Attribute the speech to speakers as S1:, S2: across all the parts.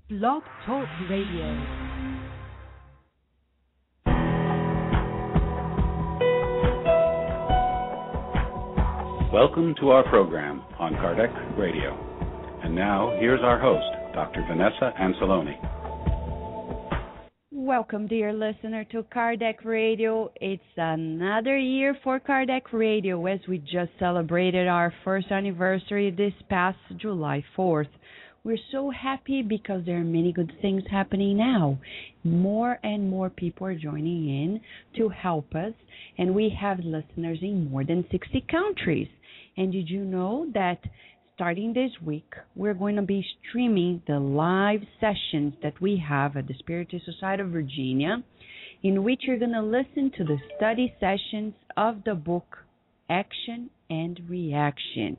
S1: Blog Talk Radio.
S2: Welcome to our program on Kardec Radio. And now, here's our host, Dr. Vanessa Anceloni.
S1: Welcome, dear listener, to Kardec Radio. It's another year for Kardec Radio as we just celebrated our first anniversary this past July 4th. We're so happy because there are many good things happening now. More and more people are joining in to help us, and we have listeners in more than 60 countries. And did you know that starting this week, we're going to be streaming the live sessions that we have at the Spiritist Society of Virginia, in which you're going to listen to the study sessions of the book Action and Reaction.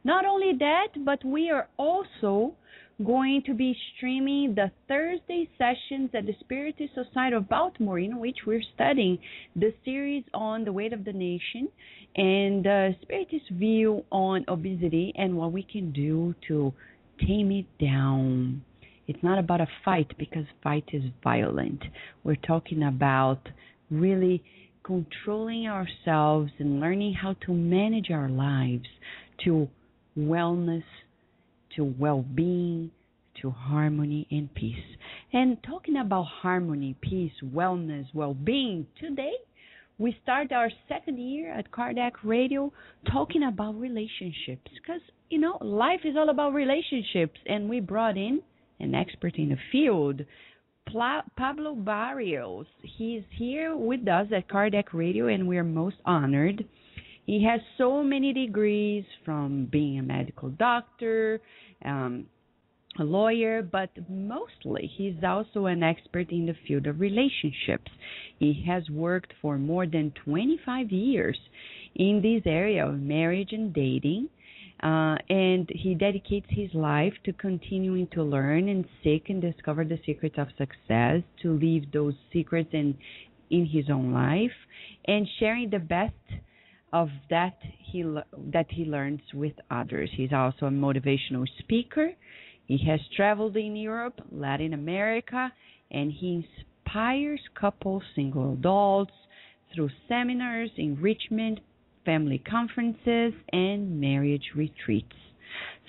S1: Not only that, but we are also going to be streaming the Thursday sessions at the Spiritist Society of Baltimore, in which we're studying the series on the weight of the nation and the Spiritist view on obesity and what we can do to tame it down. It's not about a fight, because fight is violent. We're talking about really controlling ourselves and learning how to manage our lives to wellness, to well-being, to harmony and peace. And talking about harmony, peace, wellness, well-being, today we start our second year at Kardec Radio talking about relationships, because, you know, life is all about relationships, and we brought in an expert in the field, Pablo Barrios. He's here with us at Kardec Radio, and we're most honored. He has so many degrees, from being a medical doctor, a lawyer, but mostly he's also an expert in the field of relationships. He has worked for more than 25 years in this area of marriage and dating, and he dedicates his life to continuing to learn and seek and discover the secrets of success, to leave those secrets in his own life, and sharing the best of that he learns with others. He's also a motivational speaker. He has traveled in Europe, Latin America, and he inspires couples, single adults, through seminars, enrichment, family conferences, and marriage retreats.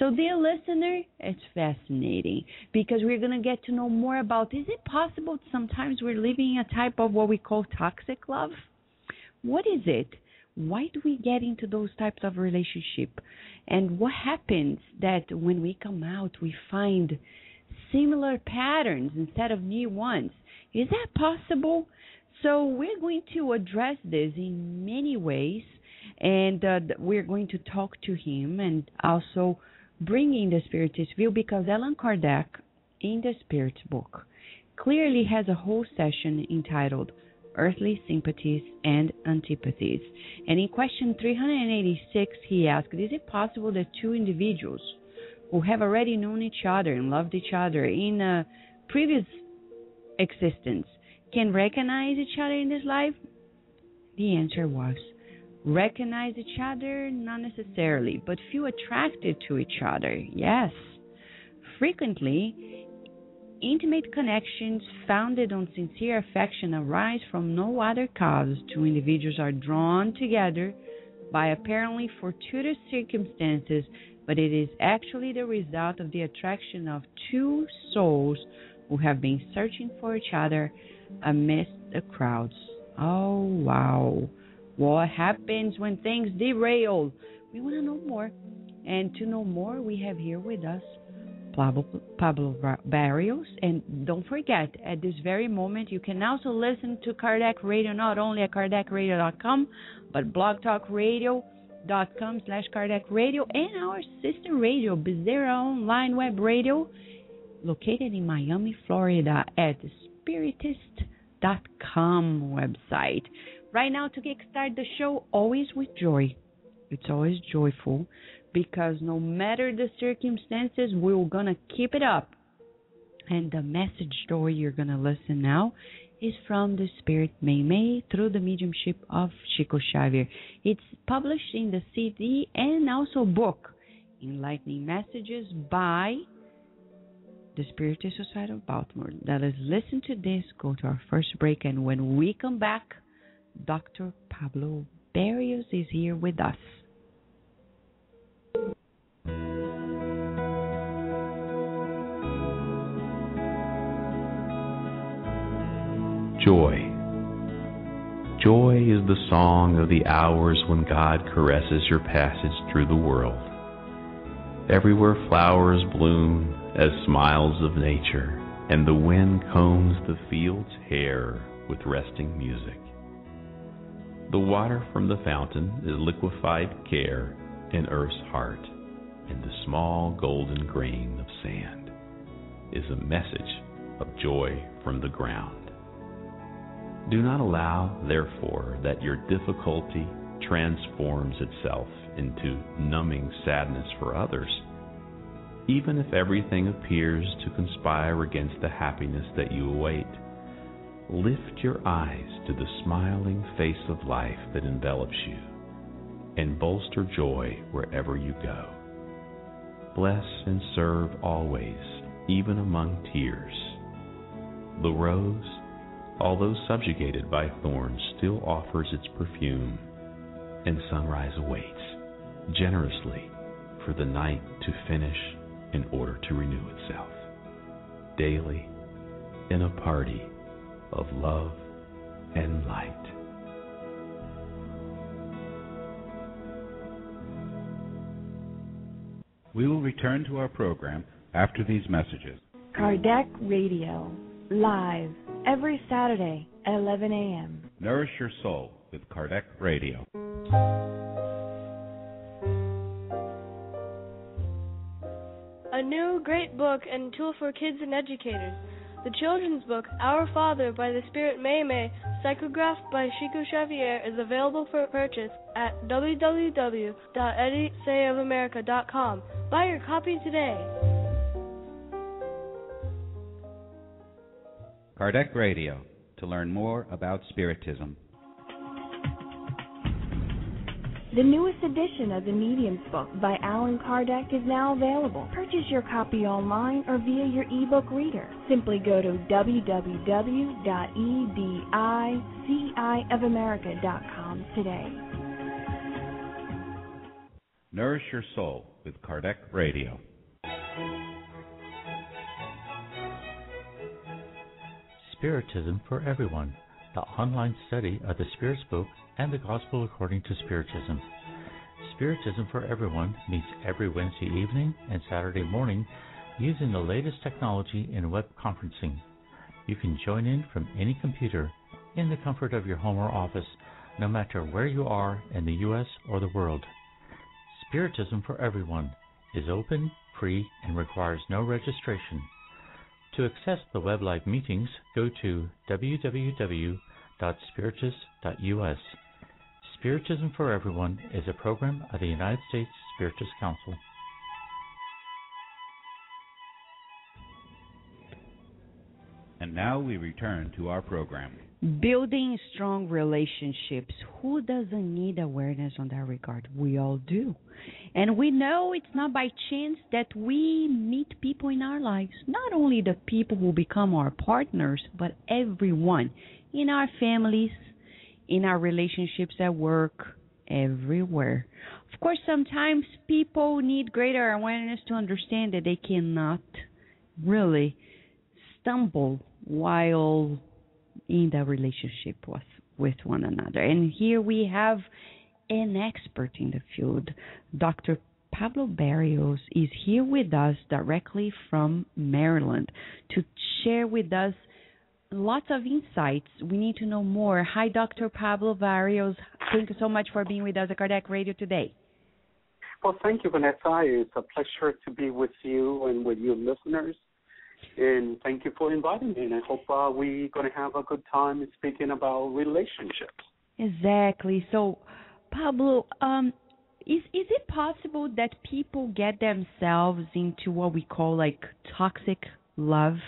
S1: So, dear listener, it's fascinating, because we're going to get to know more about, is it possible sometimes we're living a type of what we call toxic love? What is it? Why do we get into those types of relationship? And what happens that when we come out, we find similar patterns instead of new ones? Is that possible? So we're going to address this in many ways, and we're going to talk to him and also bring in the Spiritist view, because Allan Kardec, in the Spirit's book, clearly has a whole session entitled Earthly Sympathies and Antipathies. And in question 386, he asked, is it possible that two individuals who have already known each other and loved each other in a previous existence can recognize each other in this life? The answer was, recognize each other, not necessarily, but feel attracted to each other, yes. Frequently, intimate connections founded on sincere affection arise from no other cause. Two individuals are drawn together by apparently fortuitous circumstances, but it is actually the result of the attraction of two souls who have been searching for each other amidst the crowds. Oh, wow. What happens when things derail? We want to know more. And to know more, we have here with us Pablo Barrios. And don't forget, at this very moment, you can also listen to Kardec Radio, not only at KardecRadio.com, but blogtalkradio.com/Kardec Radio, and our sister radio, Bezerra Online Web Radio, located in Miami, Florida, at the Spiritist.com website. Right now, to kickstart the show, always with joy. It's always joyful, because no matter the circumstances, we're going to keep it up. And the message story you're going to listen now is from the Spirit May through the mediumship of Chico Xavier. It's published in the CD and also book, Enlightening Messages by the Spiritist Society of Baltimore. Let us listen to this, go to our first break, and when we come back, Dr. Pablo Barrios is here with us.
S3: Joy. Joy is the song of the hours when God caresses your passage through the world. Everywhere flowers bloom as smiles of nature, and the wind combs the field's hair with resting music. The water from the fountain is liquefied care in earth's heart, and the small golden grain of sand is a message of joy from the ground. Do not allow, therefore, that your difficulty transforms itself into numbing sadness for others. Even if everything appears to conspire against the happiness that you await, lift your eyes to the smiling face of life that envelops you, and bolster joy wherever you go. Bless and serve always, even among tears. The rose, although subjugated by thorns, still offers its perfume, and sunrise awaits generously for the night to finish in order to renew itself. Daily, in a party of love and light.
S2: We will return to our program after these messages.
S4: Kardec Radio, live every Saturday at 11 a.m.
S2: Nourish your soul with Kardec Radio.
S5: A new great book and tool for kids and educators. The children's book, Our Father by the Spirit May, psychographed by Chico Xavier, is available for purchase at www.edisayofamerica.com. Buy your copy today.
S2: Kardec Radio, to learn more about Spiritism.
S4: The newest edition of the Medium's book by Allan Kardec is now available. Purchase your copy online or via your ebook reader. Simply go to www.edicofamerica.com today.
S2: Nourish your soul with Kardec Radio.
S6: Spiritism for Everyone, the online study of the Spirit's Book and the Gospel according to Spiritism. Spiritism for Everyone meets every Wednesday evening and Saturday morning using the latest technology in web conferencing. You can join in from any computer in the comfort of your home or office, no matter where you are in the U.S. or the world. Spiritism for Everyone is open, free, and requires no registration. To access the web live meetings, go to www.spiritus.us. Spiritism for Everyone is a program of the United States Spiritist Council.
S2: And now we return to our program.
S1: Building strong relationships. Who doesn't need awareness on that regard? We all do. And we know it's not by chance that we meet people in our lives. Not only the people who become our partners, but everyone in our families, in our relationships at work, everywhere. Of course, sometimes people need greater awareness to understand that they cannot really stumble while in the relationship with one another. And here we have an expert in the field. Dr. Pablo Barrios is here with us directly from Maryland to share with us lots of insights. We need to know more. Hi, Dr. Pablo Barrios. Thank you so much for being with us at Kardec Radio today.
S7: Well, thank you, Vanessa. It's a pleasure to be with you and with your listeners. And thank you for inviting me. And I hope we're going to have a good time speaking about relationships.
S1: Exactly. So, Pablo, is it possible that people get themselves into what we call like toxic love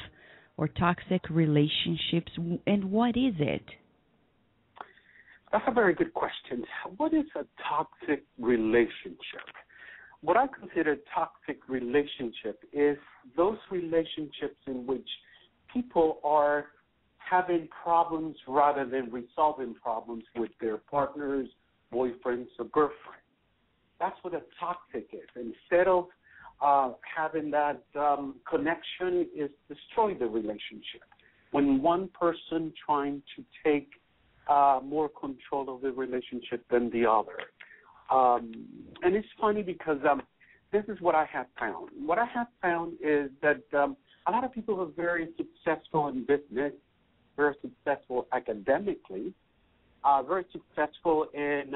S1: or toxic relationships? And what is it?
S7: That's a very good question. What is a toxic relationship? what I consider toxic relationship is those relationships in which people are having problems rather than resolving problems with their partners, boyfriends, or girlfriends. That's what a toxic is. Instead of having that connection, is destroy the relationship. When one person trying to take more control of the relationship than the other. And it's funny because this is what I have found. What I have found is that a lot of people are very successful in business, very successful academically, very successful in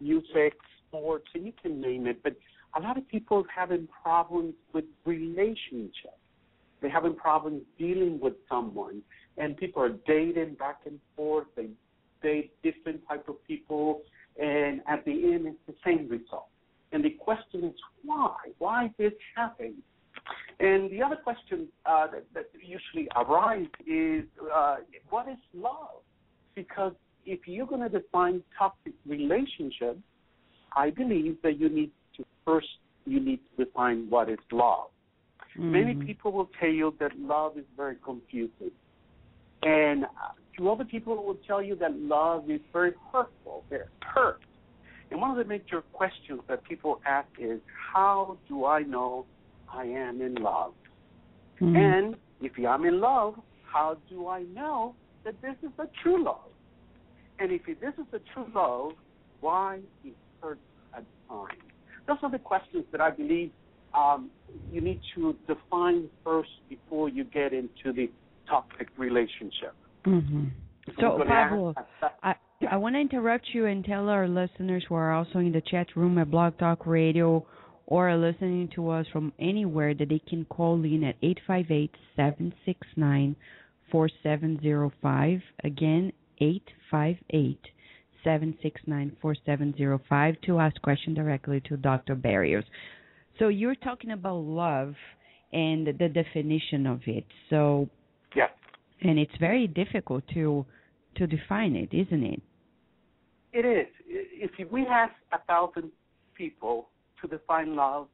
S7: music, sports, and you can name it. But a lot of people are having problems with relationships. They're having problems dealing with someone. And people are dating back and forth. They date different type of people. And at the end, it's the same result. And the question is why? Why this happens? And the other question that usually arises is, what is love? Because if you're going to define toxic relationships, I believe that you need to define what is love. Mm-hmm. Many people will tell you that love is very confusing. And to other people will tell you that love is very hurtful. They're hurt. And one of the major questions that people ask is, how do I know I am in love? Mm-hmm. And if I'm in love, how do I know that this is a true love? And if this is a true love, why it hurts at times? Those are the questions that I believe you need to define first before you get into the toxic relationship.
S1: Mm-hmm. So, Pablo, I want to interrupt you and tell our listeners who are also in the chat room at Blog Talk Radio or are listening to us from anywhere that they can call in at 858-769-4705. Again, 858-769-4705 to ask questions directly to Dr. Barrios. So you're talking about love and the definition of it. So,
S7: yes.
S1: And it's very difficult to define it, isn't it?
S7: It is. If we ask 1,000 people to define love,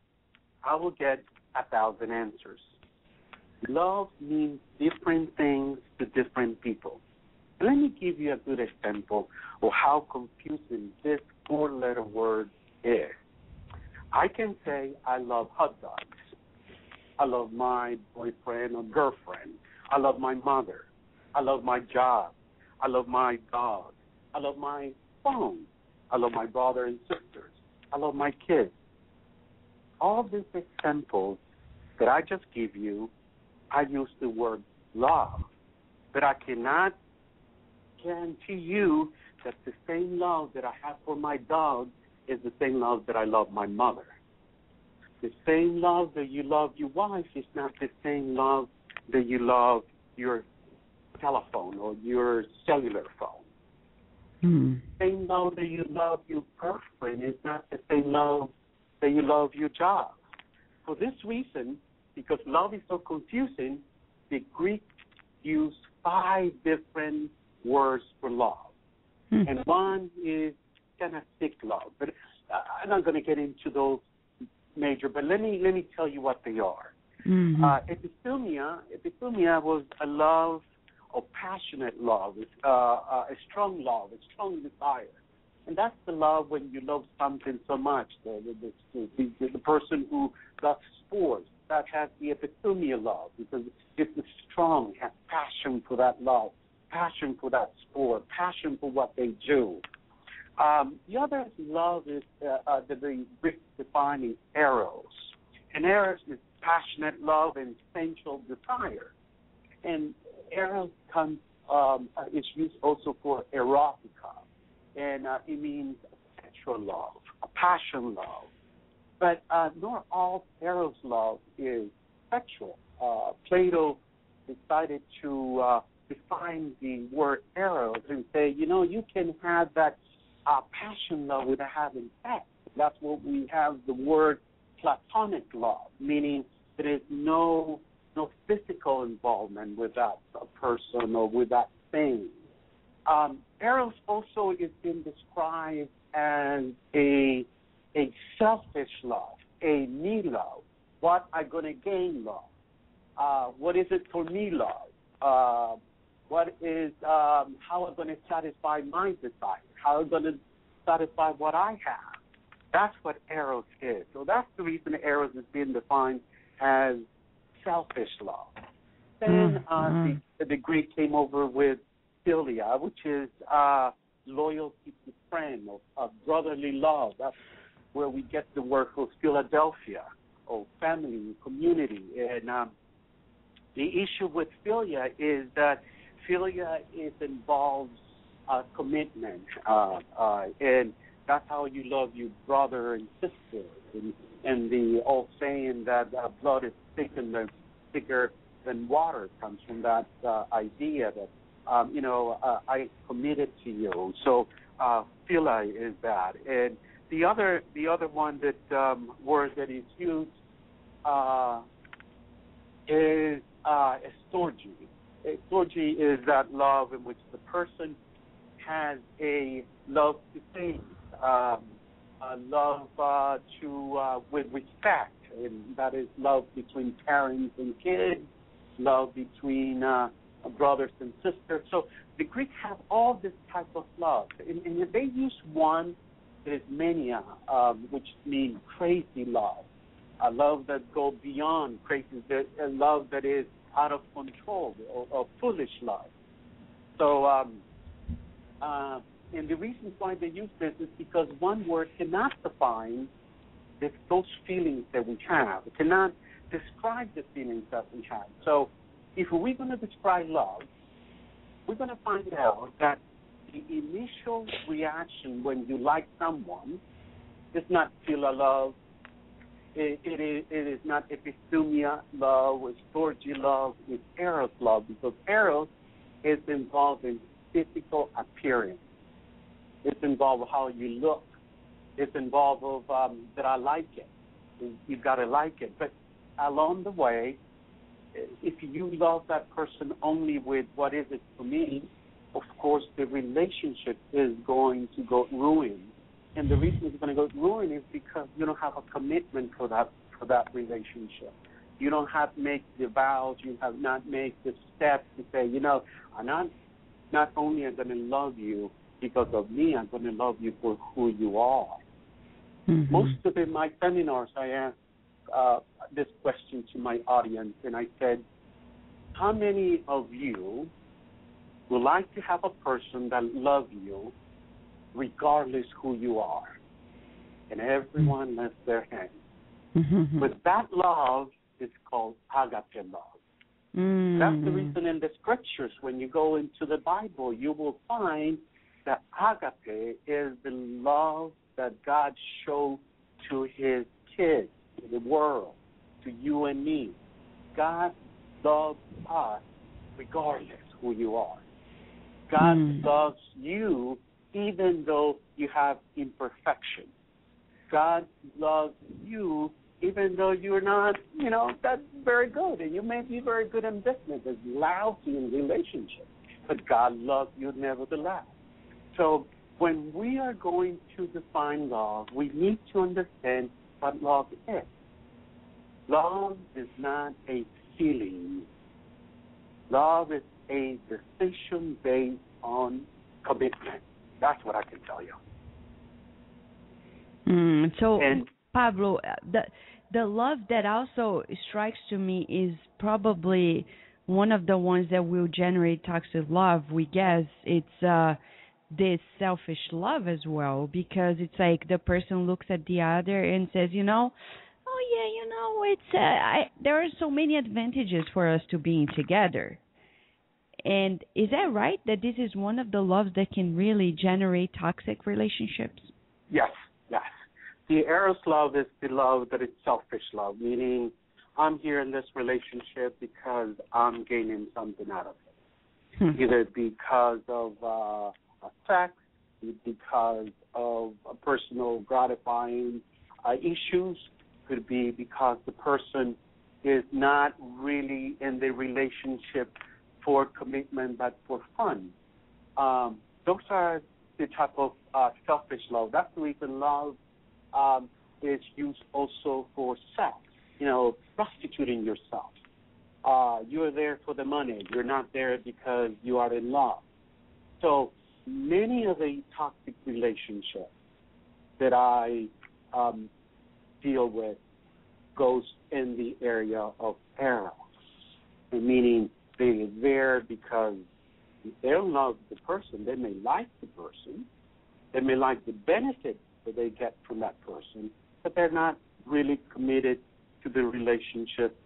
S7: I will get 1,000 answers. Love means different things to different people. And let me give you a good example of how confusing this four-letter word is. I can say I love hot dogs. I love my boyfriend or girlfriend. I love my mother. I love my job. I love my dog. I love my phone. I love my brother and sisters. I love my kids. All these examples that I just give you, I use the word love. But I cannot guarantee you that the same love that I have for my dog is the same love that I love my mother. The same love that you love your wife is not the same love that you love your telephone or your cellular phone. The same love that you love your girlfriend is not the same love that you love your job. For this reason, because love is so confusing, the Greek used 5 different words for love. And one is kind of sick love. But I'm not going to get into those major, but let me tell you what they are. Epithumia was a love, a passionate love, a strong love, a strong desire. And that's the love when you love something so much. The person who loves sports, that has the epithumia love because it's strong, has passion for that love, passion for that sport, passion for what they do. The other love is that the Greek define is eros. And eros is passionate love and sensual desire. And eros comes is used also for erotica, and it means sexual love, a passion love. But not all eros love is sexual. Plato decided to define the word eros and say, you can have that passion love without having sex. That's what we have the word platonic love, meaning there is no physical involvement with that person or with that thing. Eros also is been described as a selfish love, a me love? What I'm going to gain love? What is it for me love? What is, how I'm going to satisfy my desire? How I'm going to satisfy what I have? That's what eros is. So that's the reason eros is being defined as selfish love. Then the Greek came over with philia, which is loyalty to friend, or brotherly love. That's where we get the word for Philadelphia, or family, community. And the issue with philia is that philia involves commitment, and that's how you love your brother and sister. And the old saying that blood is thicker than water comes from that idea that I committed to you. So philia is that. And the other one that word that is used is storge. Storge is that love in which the person has a love to things, a love to with respect, and that is love between parents and kids, love between brothers and sisters. So the Greeks have all this type of love, and they use one that is mania, which means crazy love, a love that goes beyond crazy, a love that is out of control, or foolish love. So, and the reason why they use this is because one word cannot define those feelings that we have. It cannot describe the feelings that we have. So, if we're going to describe love, we're going to find out that the initial reaction when you like someone is not philia love. It is not epithumia love, or storge love, it's eros love, because eros is involved in physical appearance. It's involved with how you look. It's involved with that I like it. You've got to like it. But along the way, if you love that person only with what is it for me, of course the relationship is going to go ruined. And the reason it's going to go ruined is because you don't have a commitment for that relationship. You don't have to make the vows. You have not made the steps to say, I'm not only am I going to love you because of me, I'm going to love you for who you are. Mm-hmm. Most of in my seminars, I ask this question to my audience, and I said, how many of you would like to have a person that loves you regardless who you are? And everyone lifts their hand. Mm-hmm. But that love is called agape love. Mm-hmm. That's the reason in the scriptures, when you go into the Bible, you will find that agape is the love that God showed to his kids, to the world, to you and me. God loves us regardless who you are. God loves you even though you have imperfection. God loves you even though you're not, that's very good. And you may be very good in business, as lousy in relationships. But God loves you nevertheless. So when we are going to define love, we need to understand what love is. Love is not a feeling. Love is a decision based on commitment. That's what I can tell you.
S1: Pablo, the love that also strikes to me is probably one of the ones that will generate toxic love. We guess it's this selfish love as well, because it's like the person looks at the other and says, there are so many advantages for us to being together. And is that right, that this is one of the loves that can really generate toxic relationships?
S7: Yes. The eros love is the love that is selfish love, meaning I'm here in this relationship because I'm gaining something out of it. Either because of sex, because of personal gratifying issues, could be because the person is not really in the relationship for commitment but for fun. Those are the type of selfish love. That's the reason love is used also for sex, prostituting yourself. You're there for the money. You're not there because you are in love. So many of the toxic relationships that I deal with goes in the area of eros, meaning they're there because they don't love the person. They may like the person. They may like the benefits that they get from that person, but they're not really committed to the relationship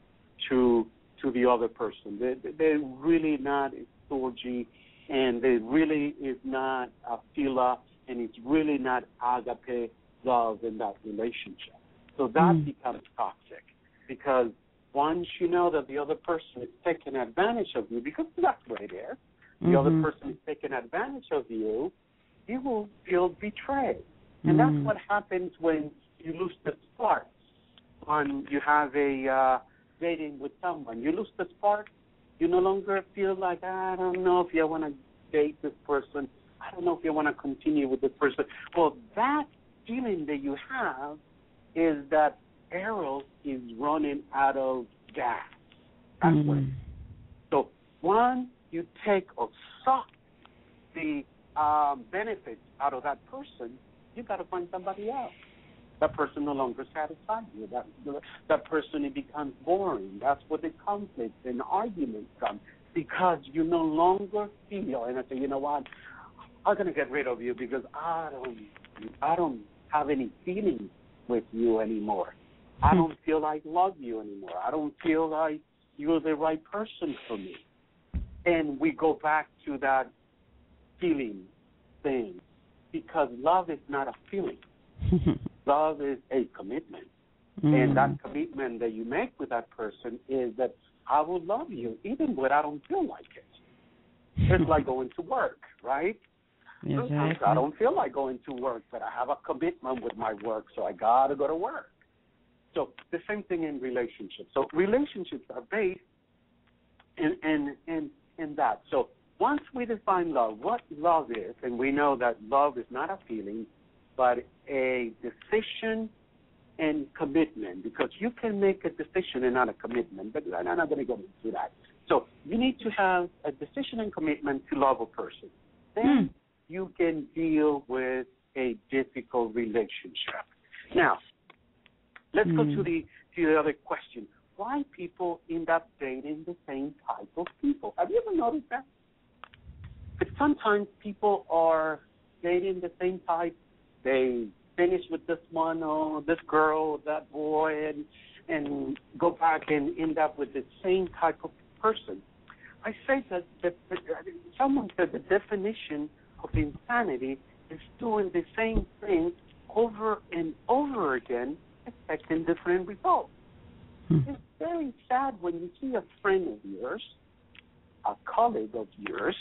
S7: to the other person. They're really not storgy, and they really is not a philia, and it's really not agape love in that relationship. So that becomes toxic, because once you know that the other person is taking advantage of you, because that's what it is, the other person is taking advantage of you, you will feel betrayed. And that's what happens when you lose the spark, when you have a dating with someone. You lose the spark, you no longer feel like, I don't know if I want to date this person. I don't know if I want to continue with this person. Well, that feeling that you have is that Eros is running out of gas. That's what it is. So once you take or suck the benefits out of that person, you got to find somebody else. That person no longer satisfies you. That person, it becomes boring. That's where the conflicts and arguments come, because you no longer feel. And I say, you know what? I'm gonna get rid of you because I don't have any feelings with you anymore. I don't feel like love you anymore. I don't feel like you're the right person for me. And we go back to that feeling thing, because love is not a feeling. Love is a commitment. And that commitment that you make with that person is that I will love you even when I don't feel like it. It's like going to work, right?
S1: Exactly.
S7: Sometimes I don't feel like going to work, but I have a commitment with my work, so I got to go to work. So the same thing in relationships. So relationships are based in that. So once we define love, what love is, and we know that love is not a feeling, but a decision and commitment, because you can make a decision and not a commitment, but I'm not going to go into that. So you need to have a decision and commitment to love a person. Then you can deal with a difficult relationship. Now, let's go to the other question. Why people end up dating the same type of people? Have you ever noticed that? But sometimes people are dating the same type. They finish with this one or this girl, that boy, and go back and end up with the same type of person. I say that someone said the definition of insanity is doing the same thing over and over again, expecting different results. It's very sad when you see a friend of yours, a colleague of yours,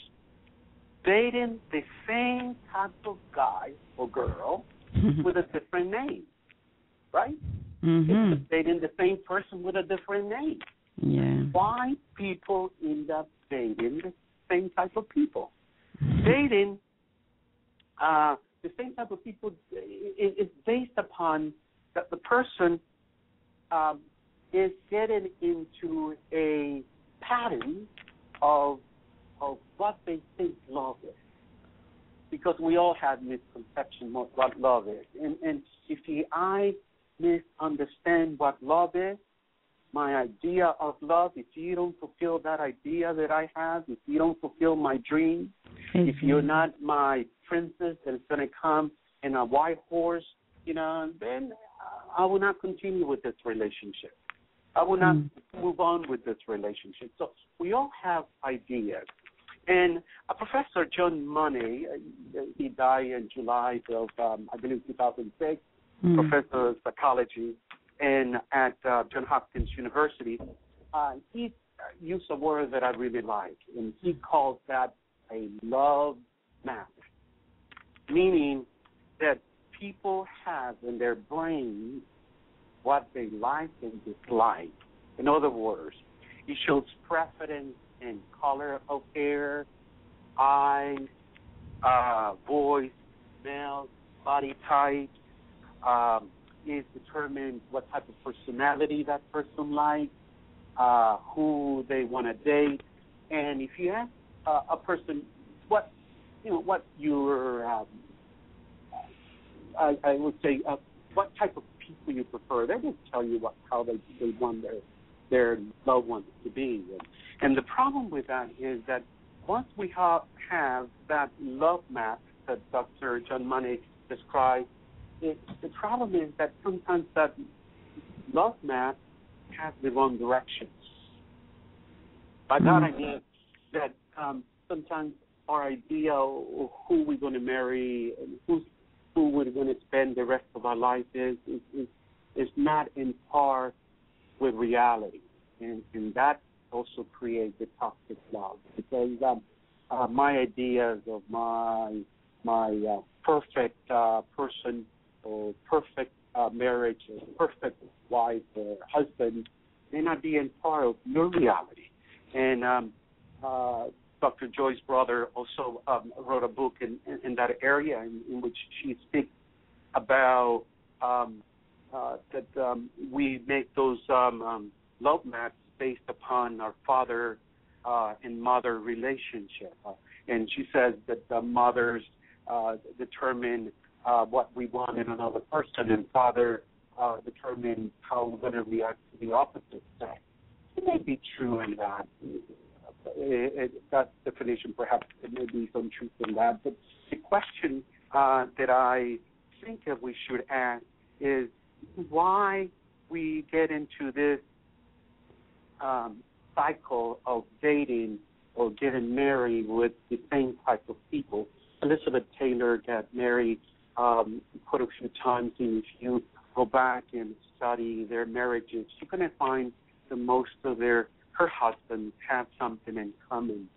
S7: dating the same type of guy or girl with a different name, right? It's dating the same person with a different name.
S1: Yeah.
S7: Why people end up dating the same type of people? Dating the same type of people is based upon that the person is getting into a pattern of what they think love is. Because we all have misconception of what love is. And if I misunderstand what love is, my idea of love, if you don't fulfill that idea that I have, if you don't fulfill my dream, if you're not my princess that's going to come in a white horse, then I will not continue with this relationship. I will not move on with this relationship. So we all have ideas. And Professor John Money, he died in July of, I believe, 2006, professor of psychology and at Johns Hopkins University. He used a word that I really like, and he calls that a love map, meaning that people have in their brains what they like and dislike. In other words, it shows preference in color of hair, eyes, voice, smell, body type, is determine what type of personality that person likes, who they want to date, and if you ask a person what your I would say what type of people you prefer, they will tell you how they want their loved ones to be. And the problem with that is that once we have that love map that Dr. John Money described, the problem is that sometimes that love map has the wrong directions. By that I mean that sometimes our idea of who we're going to marry and who we're going to spend the rest of our life is not in par with reality, and that also creates a toxic love, because my ideas of my perfect person or perfect marriage or perfect wife or husband may not be in par of your reality. And Dr. Joy's brother also wrote a book in that area in which she speaks about that we make those love maps based upon our father and mother relationship. And she says that the mothers determine what we want in another person, and father determine how we're going to react to the opposite sex. It may be true in that. That definition, perhaps there may be some truth in that. But the question that I think that we should ask is why we get into this cycle of dating or getting married with the same type of people. Elizabeth Taylor got married quite a few times, and if you go back and study their marriages, you're going to find that most of her husbands have something in common.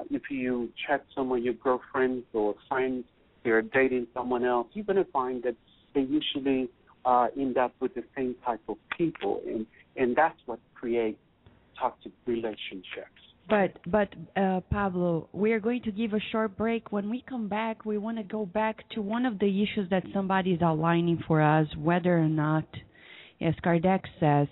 S7: If you check some of your girlfriends or friends that are dating someone else, you're going to find that they usually end up with the same type of people, and that's what creates toxic relationships.
S1: But Pablo, we are going to give a short break. When we come back, we want to go back to one of the issues that somebody is outlining for us, whether or not, as Kardec says,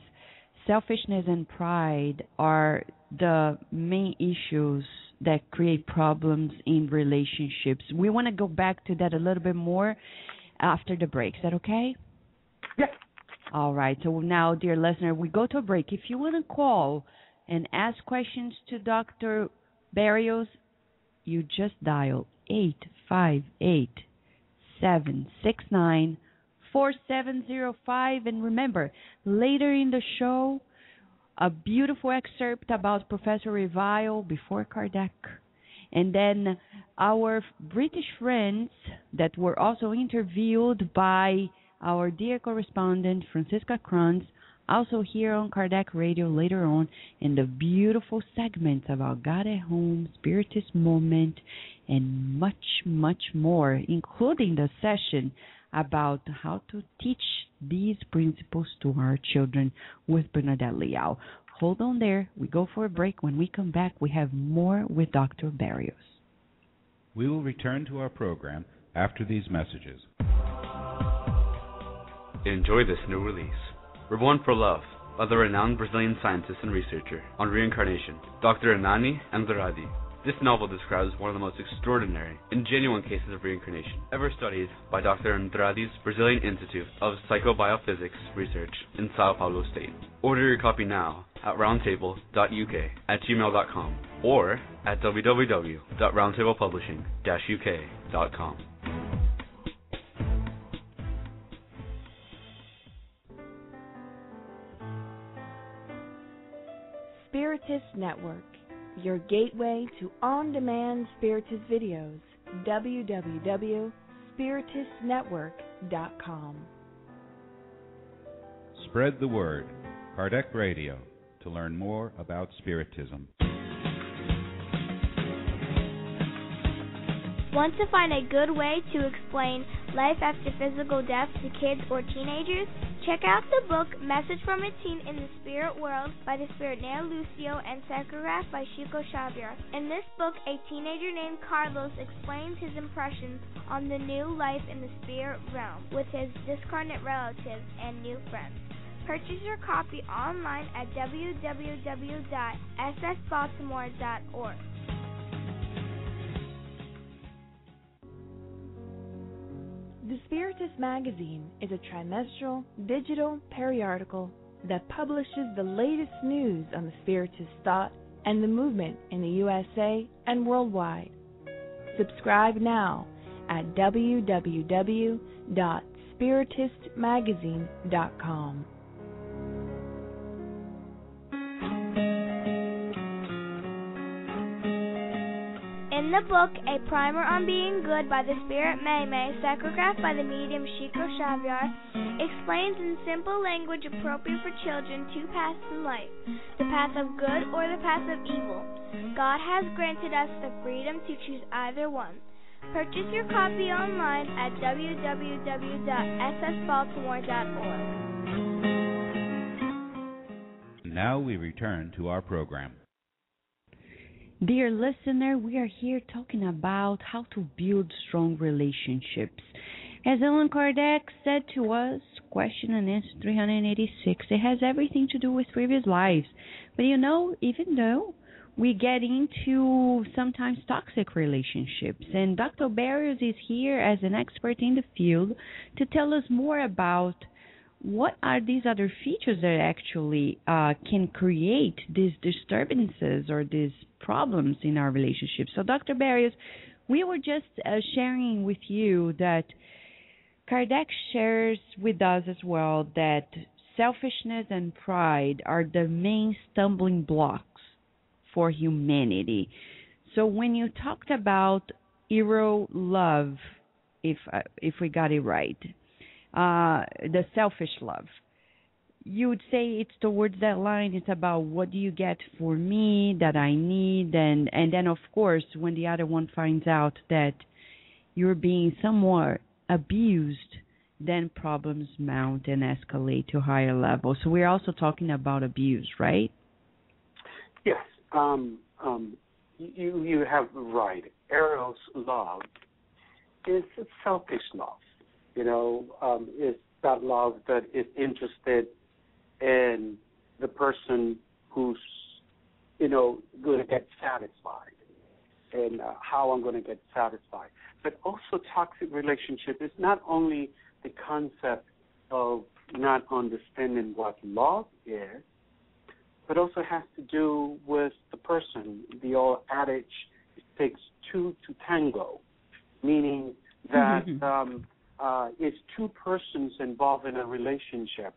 S1: selfishness and pride are the main issues that create problems in relationships. We want to go back to that a little bit more after the break. Is that okay?
S7: Yes.
S1: All right. So now, dear listener, we go to a break. If you want to call and ask questions to Dr. Barrios, you just dial 858-769-4705. And remember, later in the show, a beautiful excerpt about Professor Revile before Kardec. And then our British friends that were also interviewed by our dear correspondent, Francisca Kranz, also here on Kardec Radio later on, in the beautiful segments about God at Home, Spiritist Moment, and much, much more, including the session about how to teach these principles to our children with Bernadette Leal. Hold on there. We go for a break. When we come back, we have more with Dr. Barrios.
S2: We will return to our program after these messages.
S8: Enjoy this new release. Reborn for Love, by the renowned Brazilian scientist and researcher on reincarnation, Dr. Hernani Andrade. This novel describes one of the most extraordinary and genuine cases of reincarnation ever studied by Dr. Andrade's Brazilian Institute of Psychobiophysics Research in Sao Paulo State. Order your copy now at roundtable.uk@gmail.com or at www.roundtablepublishing-uk.com.
S4: Spiritist Network, your gateway to on-demand Spiritist videos. www.spiritistnetwork.com.
S2: Spread the word. Kardec Radio, to learn more about Spiritism.
S9: Want to find a good way to explain life after physical death to kids or teenagers? Check out the book Message from a Teen in the Spirit World by the Spirit Neo Lucio and psychographed by Chico Xavier. In this book, a teenager named Carlos explains his impressions on the new life in the spirit realm with his discarnate relatives and new friends. Purchase your copy online at www.ssbaltimore.org.
S4: The Spiritist Magazine is a trimestral, digital periodical that publishes the latest news on the Spiritist thought and the movement in the USA and worldwide. Subscribe now at www.spiritistmagazine.com.
S9: In the book, A Primer on Being Good by the Spirit Maymay, psychographed by the medium Chico Xavier, explains in simple language appropriate for children two paths in life, the path of good or the path of evil. God has granted us the freedom to choose either one. Purchase your copy online at www.ssbaltimore.org.
S2: Now we return to our program.
S1: Dear listener, we are here talking about how to build strong relationships. As Allan Kardec said to us, question and answer 386, it has everything to do with previous lives. But even though we get into sometimes toxic relationships, and Dr. Barrios is here as an expert in the field to tell us more about what are these other features that actually can create these disturbances or these problems in our relationships. So, Dr. Barrios, we were just sharing with you that Kardec shares with us as well that selfishness and pride are the main stumbling blocks for humanity. So when you talked about eros love, if we got it right, the selfish love, you would say it's towards that line. It's about what do you get for me that I need, and then of course when the other one finds out that you're being somewhat abused, then problems mount and escalate to higher levels. So we're also talking about abuse, right?
S7: Yes. You have right. Eros love is selfish love. It's that love that is interested in the person who's, going to get satisfied and how I'm going to get satisfied. But also toxic relationship is not only the concept of not understanding what love is, but also has to do with the person. The old adage, it takes two to tango, meaning that it's two persons involved in a relationship.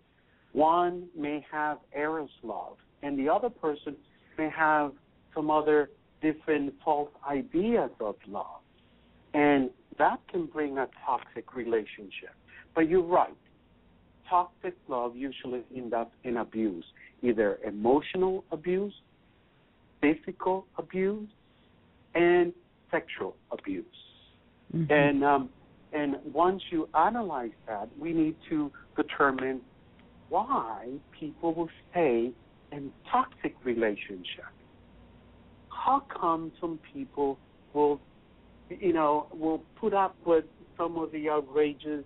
S7: One may have eros love, and the other person may have some other different false ideas of love. And that can bring a toxic relationship. But you're right. Toxic love usually ends up in abuse, either emotional abuse, physical abuse, and sexual abuse. And once you analyze that, we need to determine why people will stay in toxic relationships. How come some people will put up with some of the outrageous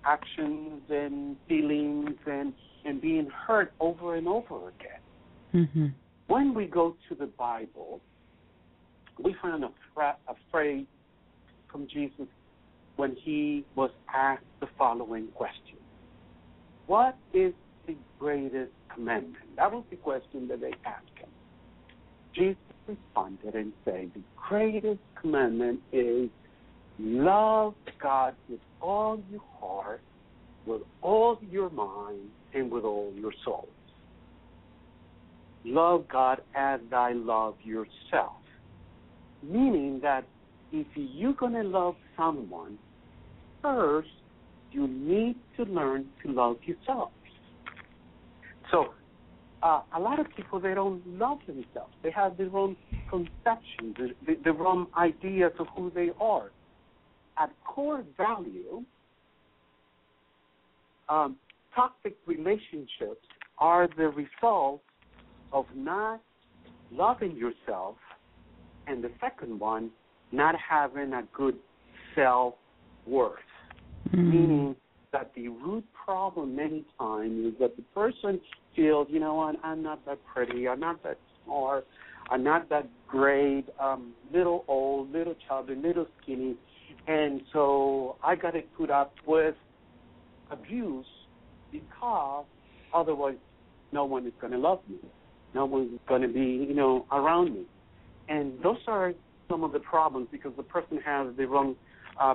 S7: actions and feelings and being hurt over and over again? When we go to the Bible, we find a phrase from Jesus when he was asked the following question. What is the greatest commandment? That was the question that they asked him. Jesus responded and said, the greatest commandment is love God with all your heart, with all your mind, and with all your soul. Love God as thy love yourself. Meaning that if you're going to love someone, first you need to learn to love yourself. So a lot of people, they don't love themselves. They have their own conceptions, their own ideas of who they are. At core value, toxic relationships are the result of not loving yourself, and the second one, not having a good self-worth, meaning that the root problem many times is that the person feels, you know what, I'm not that pretty, I'm not that smart, I'm not that great, little old, little chubby, little skinny, and so I got to put up with abuse because otherwise no one is going to love me. No one is going to be, around me. And those are some of the problems because the person has the wrong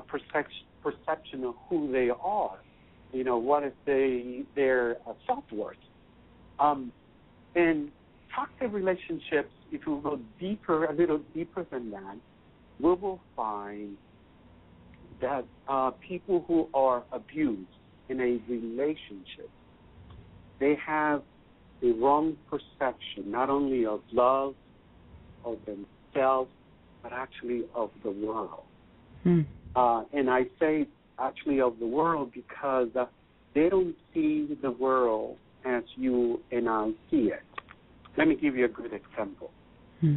S7: perception of who they are. What is their self-worth. And toxic relationships, if we go deeper, a little deeper than that, we will find that people who are abused in a relationship, they have the wrong perception, not only of love, of themselves, but actually of the world. And I say actually of the world because they don't see the world as you and I see it. Let me give you a good example.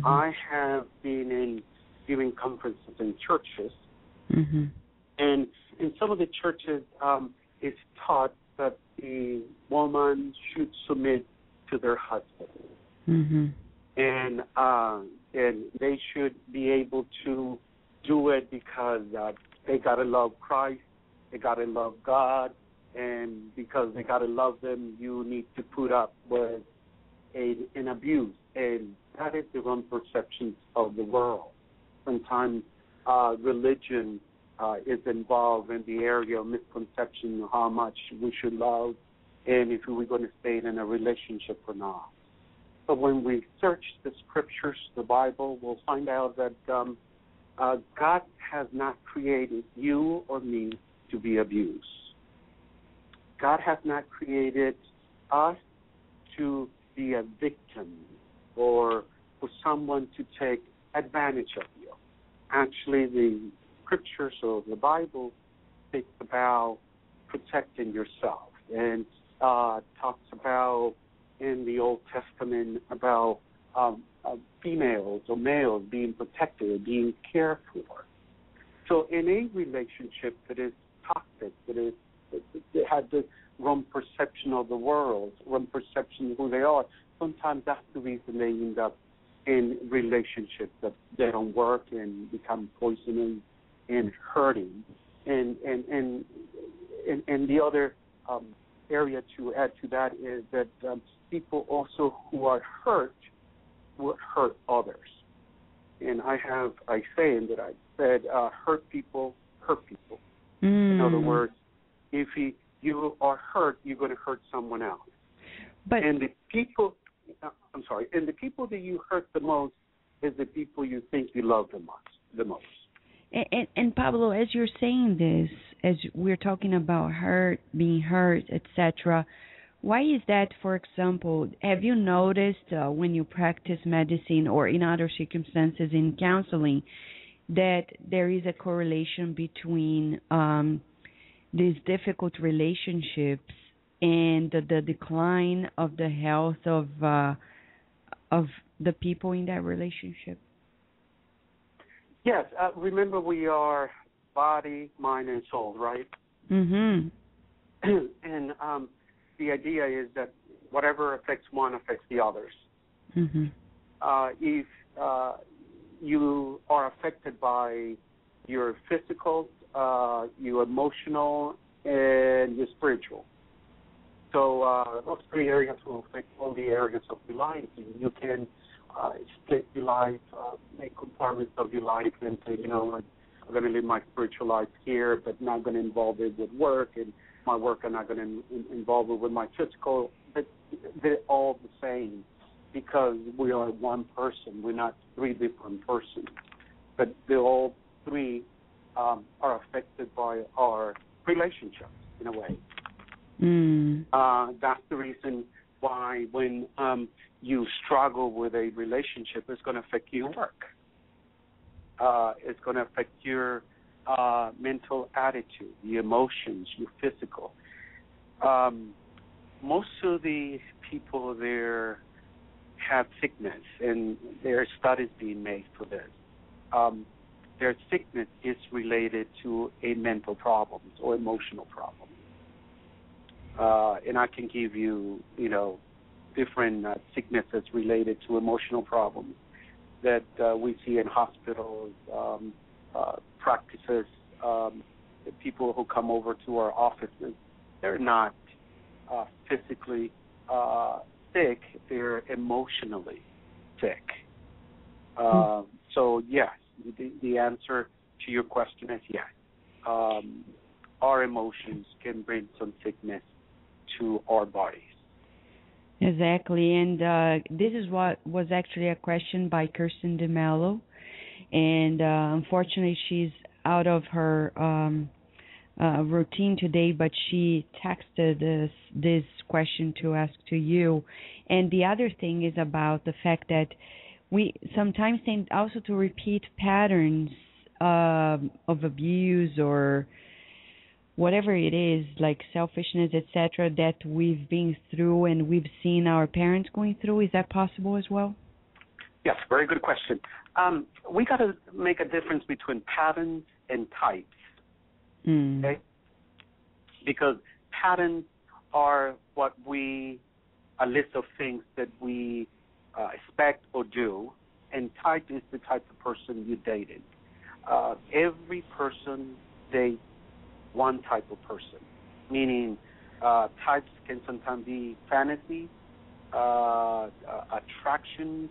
S7: I have been in giving conferences in churches, and in some of the churches it's taught that the woman should submit to their husband, and they should be able to do it because they got to love Christ, they got to love God, and because they got to love them, you need to put up with an abuse, and that is the wrong perception of the world. Sometimes religion is involved in the area of misconception of how much we should love and if we're going to stay in a relationship or not. But when we search the scriptures, the Bible, we'll find out that God has not created you or me to be abused. God has not created us to be a victim or for someone to take advantage of you. Actually, the scriptures or the Bible speaks about protecting yourself and talks about in the Old Testament about females or males being protected, being cared for. So in a relationship that is toxic, that has the wrong perception of the world, wrong perception of who they are, sometimes that's the reason they end up in relationships that they don't work and become poisoning and hurting. And the other area to add to that is that people also who are hurt will hurt others. And I say that I said hurt people hurt people. In other words, if you are hurt, you're going to hurt someone else. And the people that you hurt the most is the people you think you love the most.
S1: And Pablo, as you're saying this, as we're talking about hurt, being hurt, etc., why is that, for example, have you noticed when you practice medicine or in other circumstances in counseling that there is a correlation between these difficult relationships and the decline of the health of the people in that relationship?
S7: Yes. Remember, we are body, mind, and soul, right? And the idea is that whatever affects one affects the others. If you are affected by your physical, your emotional, and your spiritual. So those three areas will affect all the areas of your life. You can split your life, make compartments of your life, and say, I'm going to live my spiritual life here, but not going to involve it with work, and my work I'm not going to involve it with my physical. But they're all the same because we are one person. We're not three different persons, but they're all three are affected by our relationships in a way. That's the reason why when you struggle with a relationship, it's going to affect your work. It's going to affect your mental attitude, your emotions, your physical. most of the people there have sickness, and there are studies being made for this. Their sickness is related to a mental problem or emotional problem. And I can give you, different sicknesses related to emotional problems that we see in hospitals, practices, the people who come over to our offices. They're not physically sick, they're emotionally sick. So yes, the answer to your question is yes. Our emotions can bring some sickness to our bodies.
S1: Exactly, and this is what was actually a question by Kirsten DeMello, and unfortunately she's out of her routine today, but she texted this question to ask to you. And the other thing is about the fact that we sometimes tend also to repeat patterns of abuse or whatever it is, like selfishness, etc., that we've been through and we've seen our parents going through. Is that possible as well?
S7: Yes, very good question. We got to make a difference between patterns and types. Okay? Because patterns are a list of things that we expect or do, and type is the type of person you dated. Every person dates one type of person, meaning types can sometimes be fantasy, attractions,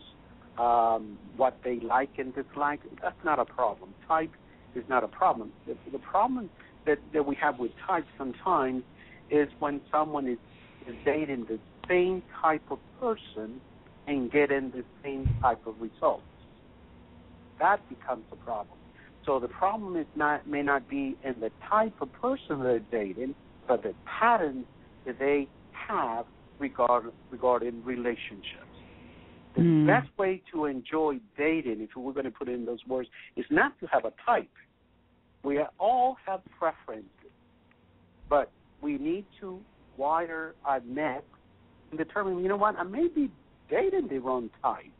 S7: what they like and dislike. That's not a problem. Type is not a problem. The problem that we have with type sometimes is when someone is dating the same type of person and getting the same type of results. That becomes a problem. So the problem may not be in the type of person they're dating, but the patterns that they have regarding relationships. The best way to enjoy dating, if we're going to put in those words, is not to have a type. We all have preferences, but we need to wire our net and determine, I may be dating the wrong type.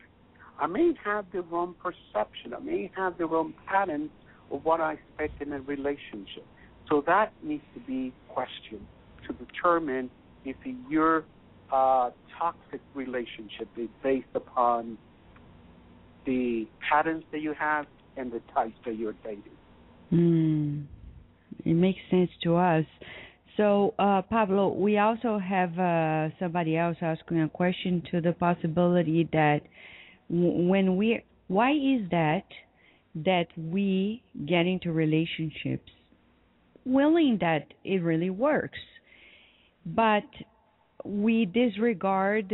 S7: I may have the wrong perception. I may have the wrong pattern of what I expect in a relationship. So that needs to be questioned to determine if your toxic relationship is based upon the patterns that you have and the types that you're dating.
S1: It makes sense to us. So, Pablo, we also have somebody else asking a question to the possibility that why is that we get into relationships willing that it really works, but we disregard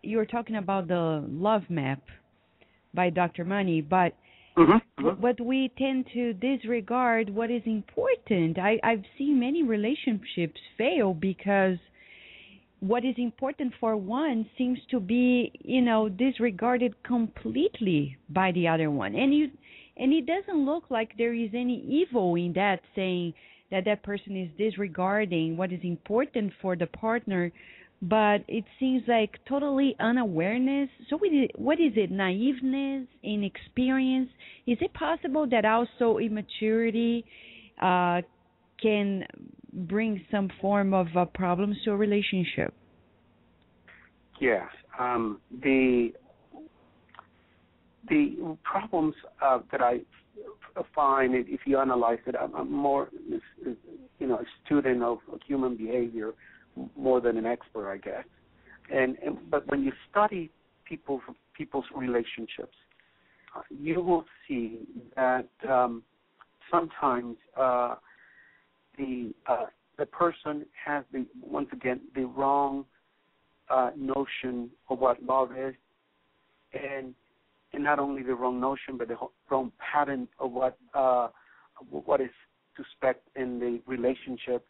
S1: you're talking about the love map by Dr. Money, but but we tend to disregard what is important. I've seen many relationships fail because what is important for one seems to be, disregarded completely by the other one. And it doesn't look like there is any evil in that, saying that person is disregarding what is important for the partner, but it seems like totally unawareness. So what is it, naiveness, inexperience? Is it possible that also immaturity can bring some form of problems to a relationship?
S7: Yes. The problems that I find, if you analyze it, I'm more, a student of human behavior more than an expert, I guess. But when you study people's relationships, you will see that sometimes the person has once again the wrong notion of what love is, and not only the wrong notion, but the wrong pattern of what is to expect in the relationship.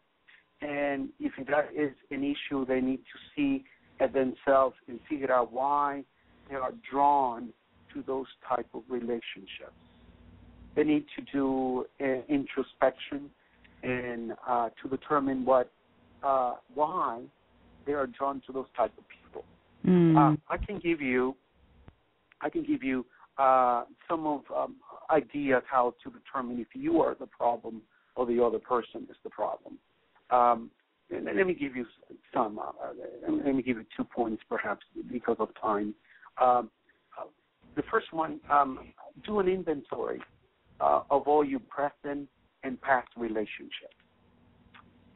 S7: And if that is an issue, they need to see at themselves and figure out why they are drawn to those type of relationships. They need to do introspection and to determine what why they are drawn to those type of people. I can give you some of ideas how to determine if you are the problem or the other person is the problem. And let me give you some. Let me give you 2 points, perhaps, because of time. The first one: do an inventory of all your present and past relationships.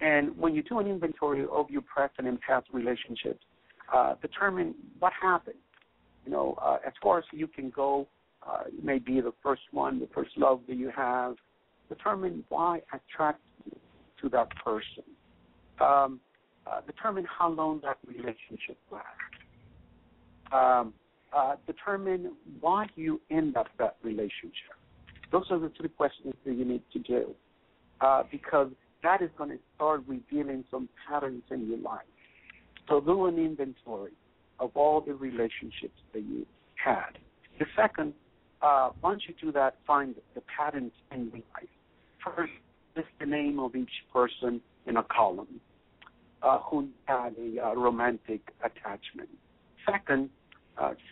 S7: And when you do an inventory of your present and past relationships, determine what happened. As far as you can go, it may be the first one, the first love that you have. Determine why attracted you to that person. Determine how long that relationship lasts. Determine why you end up that relationship. Those are the 3 questions that you need to do, because that is going to start revealing some patterns in your life. So do an inventory of all the relationships that you had. The second, once you do that, find the patterns in your life. First, list the name of each person in a column who had a romantic attachment. Second,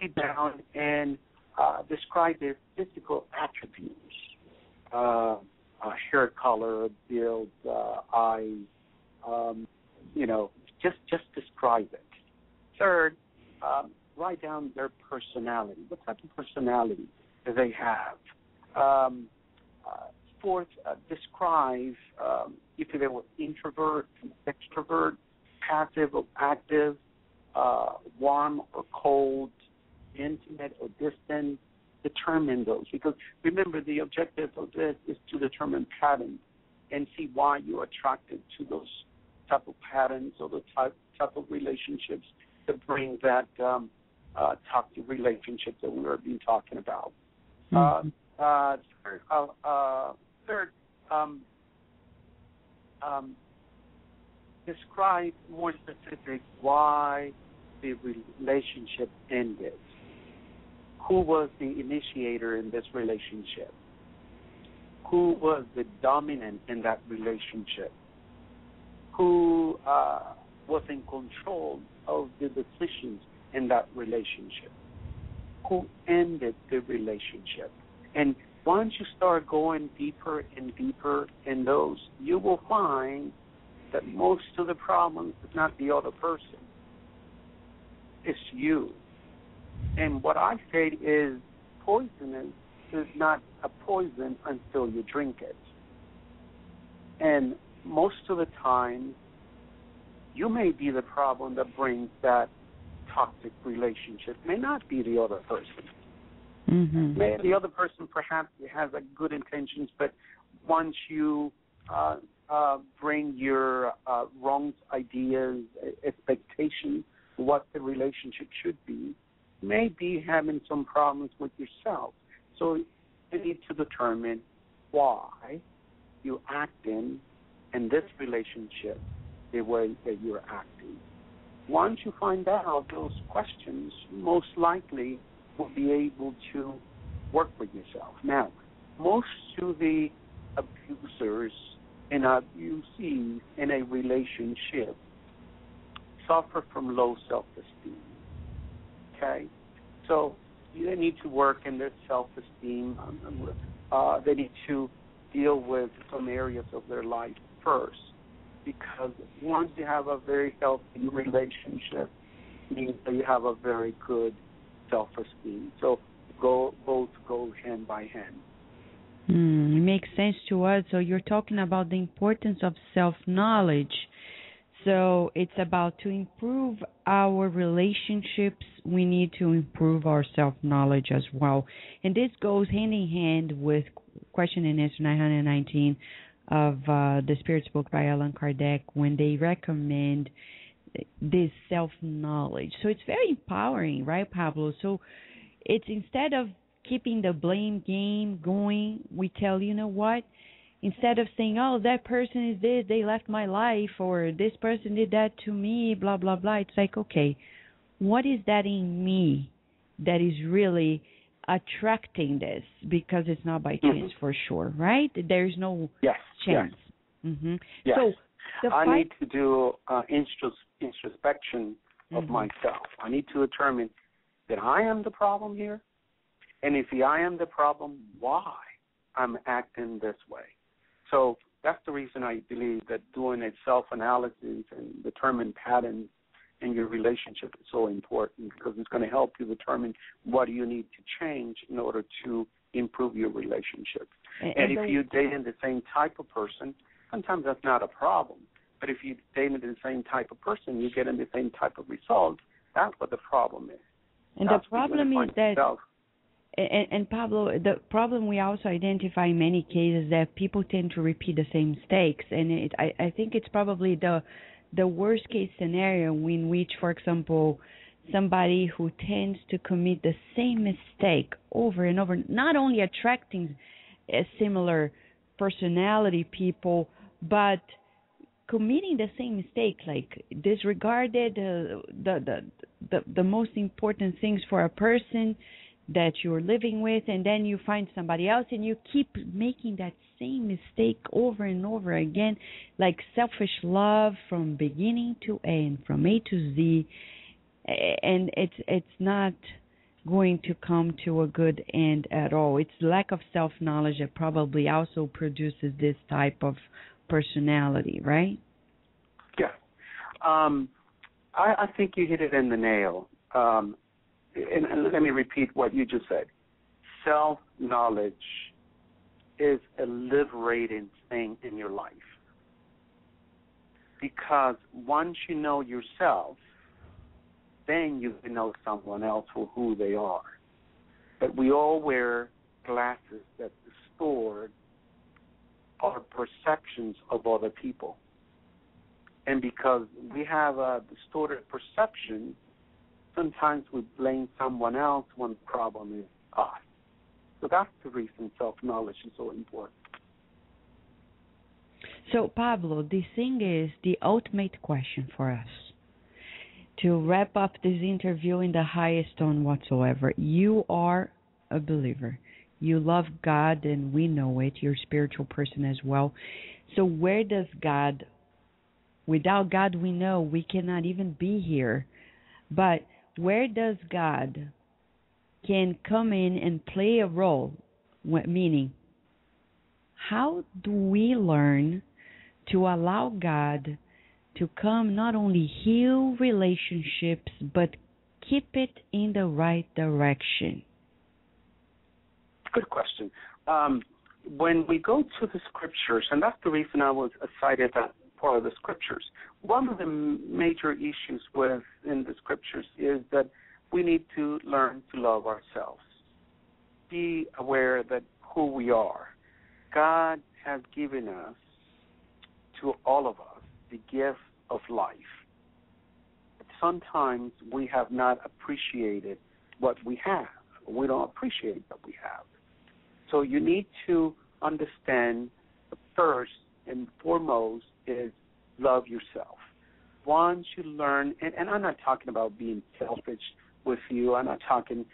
S7: sit down and describe their physical attributes, hair color, build, eyes, just describe it. Third, write down their personality. What type of personality do they have? Fourth, describe if they were introvert, extrovert, passive or active, warm or cold, intimate or distant. Determine those, because remember, the objective of this is to determine patterns and see why you're attracted to those type of patterns or the type of relationships that bring that toxic relationship that we have been talking about. Third, describe more specific why the relationship ended. Who was the initiator in this relationship? Who was the dominant in that relationship? Who was in control of the decisions in that relationship? Who ended the relationship? And once you start going deeper and deeper in those, you will find that most of the problems is not the other person. It's you. And what I say is poisonous is not a poison until you drink it. And most of the time, you may be the problem that brings that toxic relationship. May not be the other person. The other person perhaps has a good intentions, but once you bring your wrong ideas, expectations, what the relationship should be, may be having some problems with yourself. So you need to determine why you acting in this relationship the way that you're acting. Once you find out those questions, most likely will be able to work with yourself. Now, most of the abusers and abusees in a relationship suffer from low self-esteem. Okay? So they need to work in their self-esteem. They need to deal with some areas of their life first, because once you have a very healthy relationship, it means that you have a very good self-esteem. So both go hand by hand.
S1: It makes sense to us. So you're talking about the importance of self-knowledge. So it's about to improve our relationships, we need to improve our self-knowledge as well. And this goes hand in hand with question and answer 919 of the Spirit's book by Allan Kardec, when they recommend this self-knowledge. So it's very empowering, right, Pablo? So it's instead of keeping the blame game going, we tell, you know what? Instead of saying, oh, that person is this, they left my life, or this person did that to me, blah, blah, blah. It's like, okay, what is that in me that is really attracting this? Because it's not by chance for sure, right? There's no chance.
S7: Yes.
S1: So
S7: I need to do introspection of myself. I need to determine that I am the problem here, and if I am the problem, why I'm acting this way. So that's the reason I believe that doing a self-analysis and determine patterns in your relationship is so important, because it's going to help you determine what you need to change in order to improve your relationship. And if you're dating the same type of person, sometimes that's not a problem. But if you're dating the same type of person, you're getting the same type of results, that's what the problem is.
S1: And the problem is that, and Pablo, the problem we also identify in many cases that people tend to repeat the same mistakes. And I think it's probably the worst case scenario in which, for example, somebody who tends to commit the same mistake over and over, not only attracting a similar personality people, but committing the same mistake, like disregarded the most important things for a person that you're living with, and then you find somebody else and you keep making that same mistake over and over again, like selfish love from beginning to end, from A to Z, and it's not going to come to a good end at all. It's lack of self-knowledge that probably also produces this type of personality, right?
S7: Yeah. I think you hit it in the nail. And let me repeat what you just said. Self-knowledge is a liberating thing in your life. Because once you know yourself, then you can know someone else for who they are. But we all wear glasses that distort our perceptions of other people. And because we have a distorted perception, sometimes we blame someone else when the problem is us. So that's the reason self-knowledge is so important.
S1: So, Pablo, the thing is, the ultimate question for us, to wrap up this interview in the highest tone whatsoever, you are a believer. You love God, and we know it. You're a spiritual person as well. So where does God, without God we know we cannot even be here, but where does God can come in and play a role? Meaning, how do we learn to allow God to come not only heal relationships, but keep it in the right direction?
S7: Good question. When we go to the scriptures, and that's the reason I was excited that part of the scriptures, one of the major issues in the scriptures is that we need to learn to love ourselves. Be aware that who we are. God has given us, to all of us, the gift of life. But sometimes we have not appreciated what we have. We don't appreciate what we have. So you need to understand the first and foremost is love yourself. Once you learn, and I'm not talking about being selfish with you. I'm not talking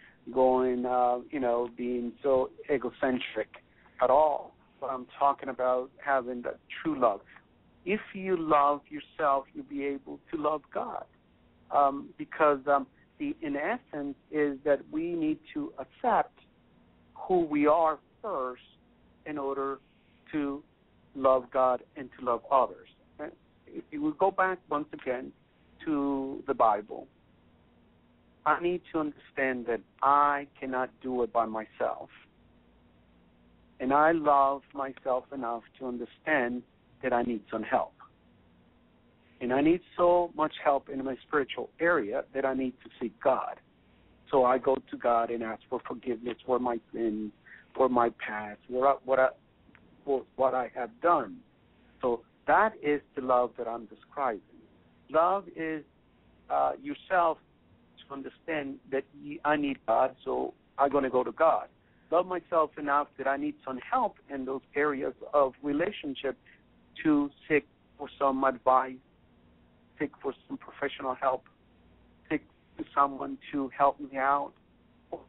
S7: being so egocentric at all. But I'm talking about having that true love. If you love yourself, you'll be able to love God. Because in essence is that we need to accept who we are first in order to love God and to love others. If you will go back once again to the Bible, I need to understand that I cannot do it by myself. And I love myself enough to understand that I need some help. And I need so much help in my spiritual area that I need to seek God. So I go to God and ask for forgiveness for my sins, for my past, for what I have done. So that is the love that I'm describing. Love is yourself to understand that I need God, so I'm going to go to God. Love myself enough that I need some help in those areas of relationship to seek for some advice, seek for some professional help, seek to someone to help me out, or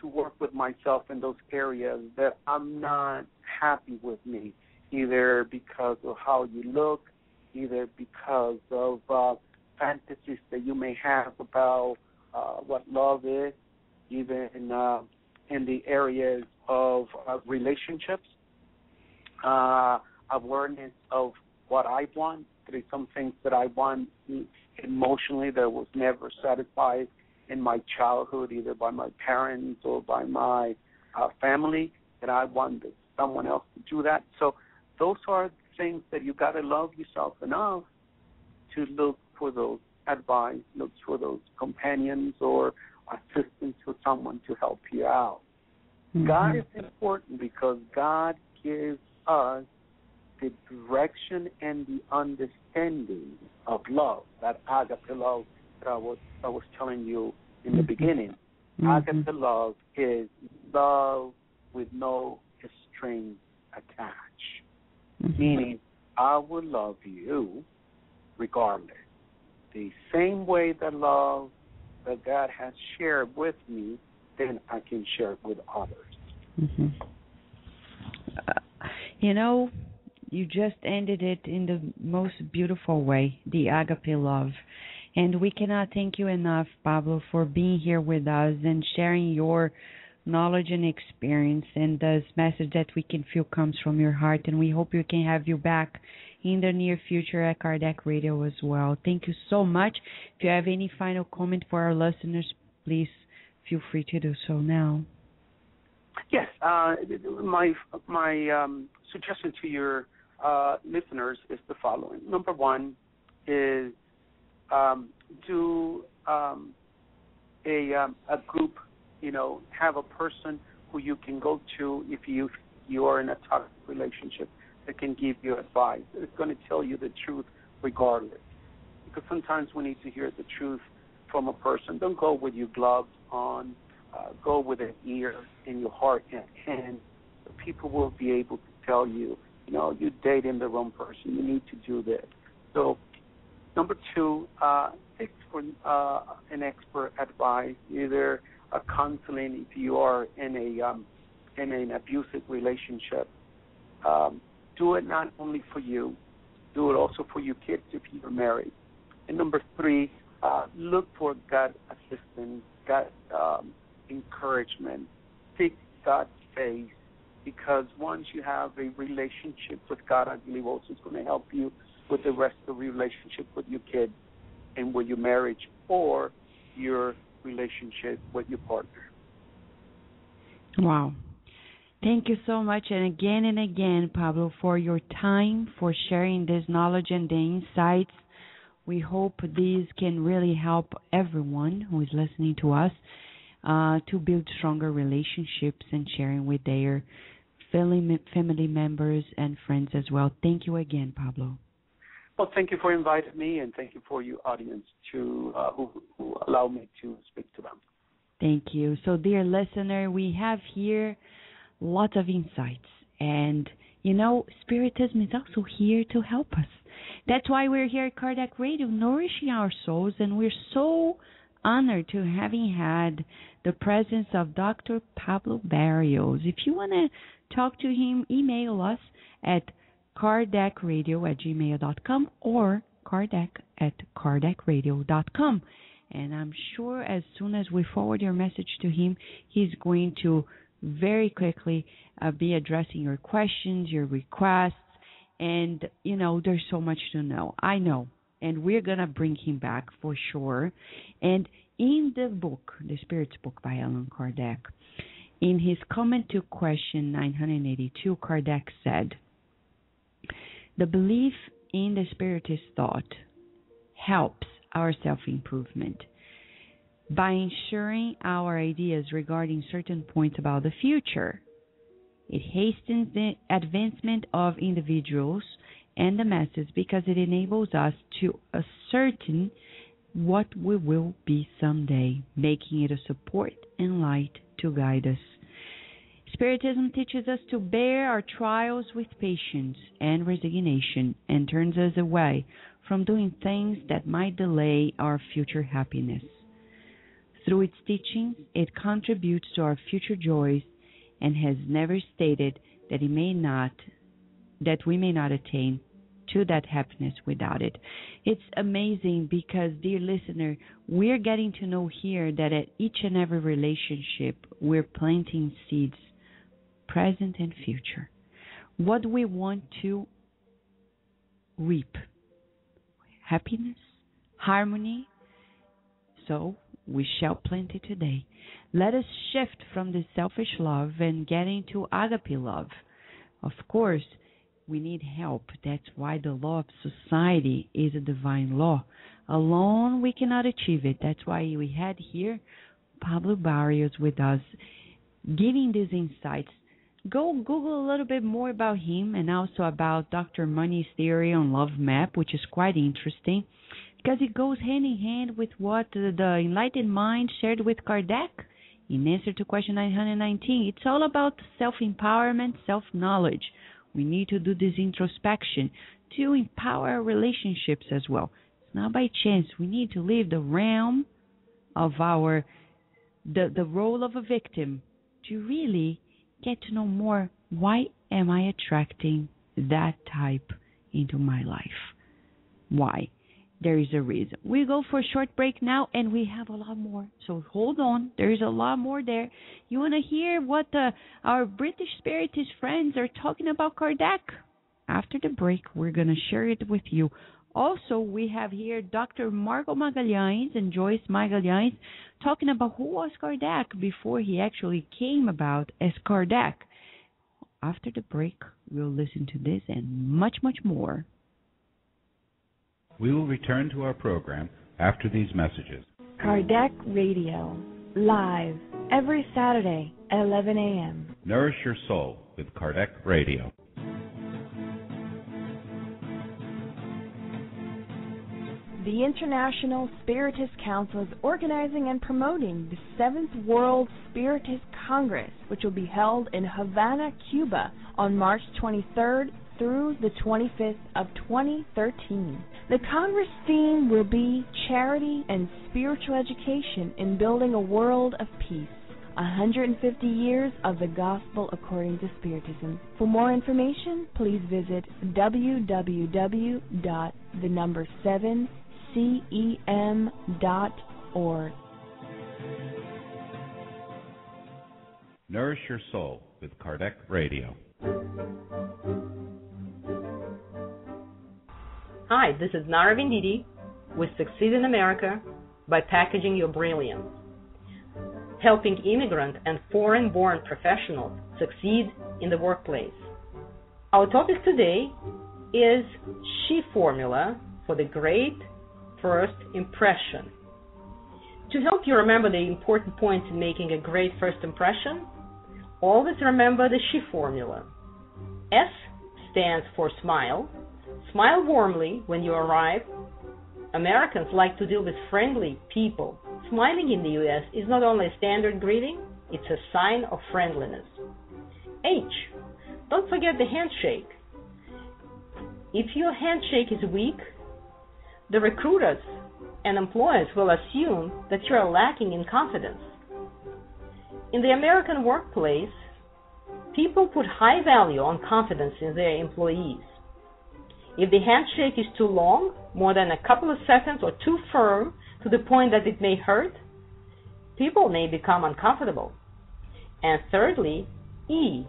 S7: to work with myself in those areas that I'm not happy with me, either because of how you look, either because of fantasies that you may have about what love is, even in the areas of relationships, awareness of what I want. There's some things that I want emotionally that was never satisfied in my childhood, either by my parents or by my family, that I want someone else to do that. So those are things that you got to love yourself enough to look for those advice, look for those companions or assistance or someone to help you out. Mm-hmm. God is important because God gives us the direction and the understanding of love, that agape love that I was telling you in the beginning. Mm-hmm. Agape love is love with no strings attached, meaning I will love you regardless. The same way the love that God has shared with me, then I can share it with others.
S1: Mm-hmm. You just ended it in the most beautiful way, the agape love. And we cannot thank you enough, Pablo, for being here with us and sharing your knowledge and experience and this message that we can feel comes from your heart. And we hope we can have you back in the near future at Kardec Radio as well. Thank you so much. If you have any final comment for our listeners, please feel free to do so now.
S7: Yes, my suggestion to your listeners is the following. Number one is do a group, have a person who you can go to if you are in a toxic relationship that can give you advice. It's going to tell you the truth regardless. Because sometimes we need to hear the truth from a person. Don't go with your gloves on. Go with an ear and your heart at hand. The people will be able to tell you, you're dating the wrong person. You need to do this. So, number two, seek for an expert advice, either a counseling if you are in an abusive relationship. Do it not only for you, do it also for your kids if you're married. And number three, look for God assistance, God encouragement. Seek God's face, because once you have a relationship with God, I believe also it's going to help you with the rest of the relationship with your kids and with your marriage or your relationship with your partner.
S1: Wow. Thank you so much, and again, Pablo, for your time, for sharing this knowledge and the insights. We hope these can really help everyone who is listening to us to build stronger relationships and sharing with their family members and friends as well. Thank you again, Pablo.
S7: Well, thank you for inviting me, and thank you for your audience who allow me to speak to them.
S1: Thank you. So, dear listener, we have here lots of insights. And, Spiritism is also here to help us. That's why we're here at Kardec Radio, nourishing our souls, and we're so honored to having had the presence of Dr. Pablo Barrios. If you want to talk to him, email us at kardecradio@gmail.com or kardec@kardecradio.com. And I'm sure as soon as we forward your message to him, he's going to very quickly be addressing your questions, your requests, and, there's so much to know. I know, and we're going to bring him back for sure. And in the book, The Spirit's Book by Allan Kardec, in his comment to question 982, Kardec said, the belief in the Spiritist thought helps our self-improvement by ensuring our ideas regarding certain points about the future. It hastens the advancement of individuals and the masses because it enables us to ascertain what we will be someday, making it a support and light to guide us. Spiritism teaches us to bear our trials with patience and resignation and turns us away from doing things that might delay our future happiness. Through its teachings, it contributes to our future joys and has never stated that we may not attain to that happiness without it. It's amazing because, dear listener, we're getting to know here that at each and every relationship, we're planting seeds, present and future. What we want to reap: happiness, harmony. So we shall plant it today. Let us shift from the selfish love and get into agape love. Of course, we need help. That's why the law of society is a divine law. Alone, we cannot achieve it. That's why we had here Pablo Barrios with us, giving these insights. Go Google a little bit more about him and also about Dr. Money's theory on love map, which is quite interesting because it goes hand in hand with what the enlightened mind shared with Kardec in answer to question 919. It's all about self-empowerment, self-knowledge. We need to do this introspection to empower our relationships as well. It's not by chance. We need to leave the realm of the role of a victim to really get to know more. Why am I attracting that type into my life? Why? There is a reason. We go for a short break now, and we have a lot more. So hold on. There is a lot more there. You want to hear what our British Spiritist friends are talking about Kardec? After the break, we're going to share it with you. Also, we have here Dr. Marco Magalhães and Joyce Magalhães talking about who was Kardec before he actually came about as Kardec. After the break, we'll listen to this and much, much more.
S2: We will return to our program after these messages.
S4: Kardec Radio, live every Saturday at 11 a.m.
S2: Nourish your soul with Kardec Radio.
S4: The International Spiritist Council is organizing and promoting the 7th World Spiritist Congress, which will be held in Havana, Cuba on March 23rd through the 25th of 2013. The Congress theme will be Charity and Spiritual Education in Building a World of Peace. 150 years of the Gospel according to Spiritism. For more information, please visit www.7cem.org.
S2: Nourish your soul with Kardec Radio.
S10: Hi, this is Nara Venditi with Succeed in America by Packaging Your Brilliance, helping immigrant and foreign-born professionals succeed in the workplace. Our topic today is SHE formula for the great first impression. To help you remember the important points in making a great first impression, always remember the SHE formula. S stands for smile. Smile warmly when you arrive. Americans like to deal with friendly people. Smiling in the U.S. is not only a standard greeting, it's a sign of friendliness. H, don't forget the handshake. If your handshake is weak, the recruiters and employers will assume that you are lacking in confidence. In the American workplace, people put high value on confidence in their employees. If the handshake is too long, more than a couple of seconds, or too firm to the point that it may hurt, people may become uncomfortable. And thirdly, E,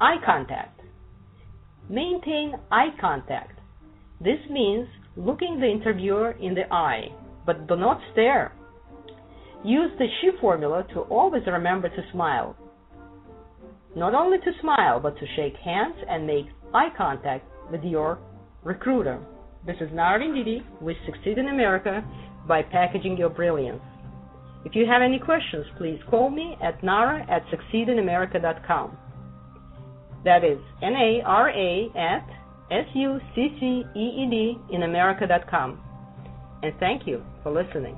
S10: eye contact. Maintain eye contact. This means looking the interviewer in the eye, but do not stare. Use the SHE formula to always remember to smile. Not only to smile, but to shake hands and make eye contact with your recruiter. This is Nara Venditi with Succeed in America by Packaging Your Brilliance. If you have any questions, please call me at nara@succeedinamerica.com. That is NARA@SUCCEED in America.com. And thank you for listening.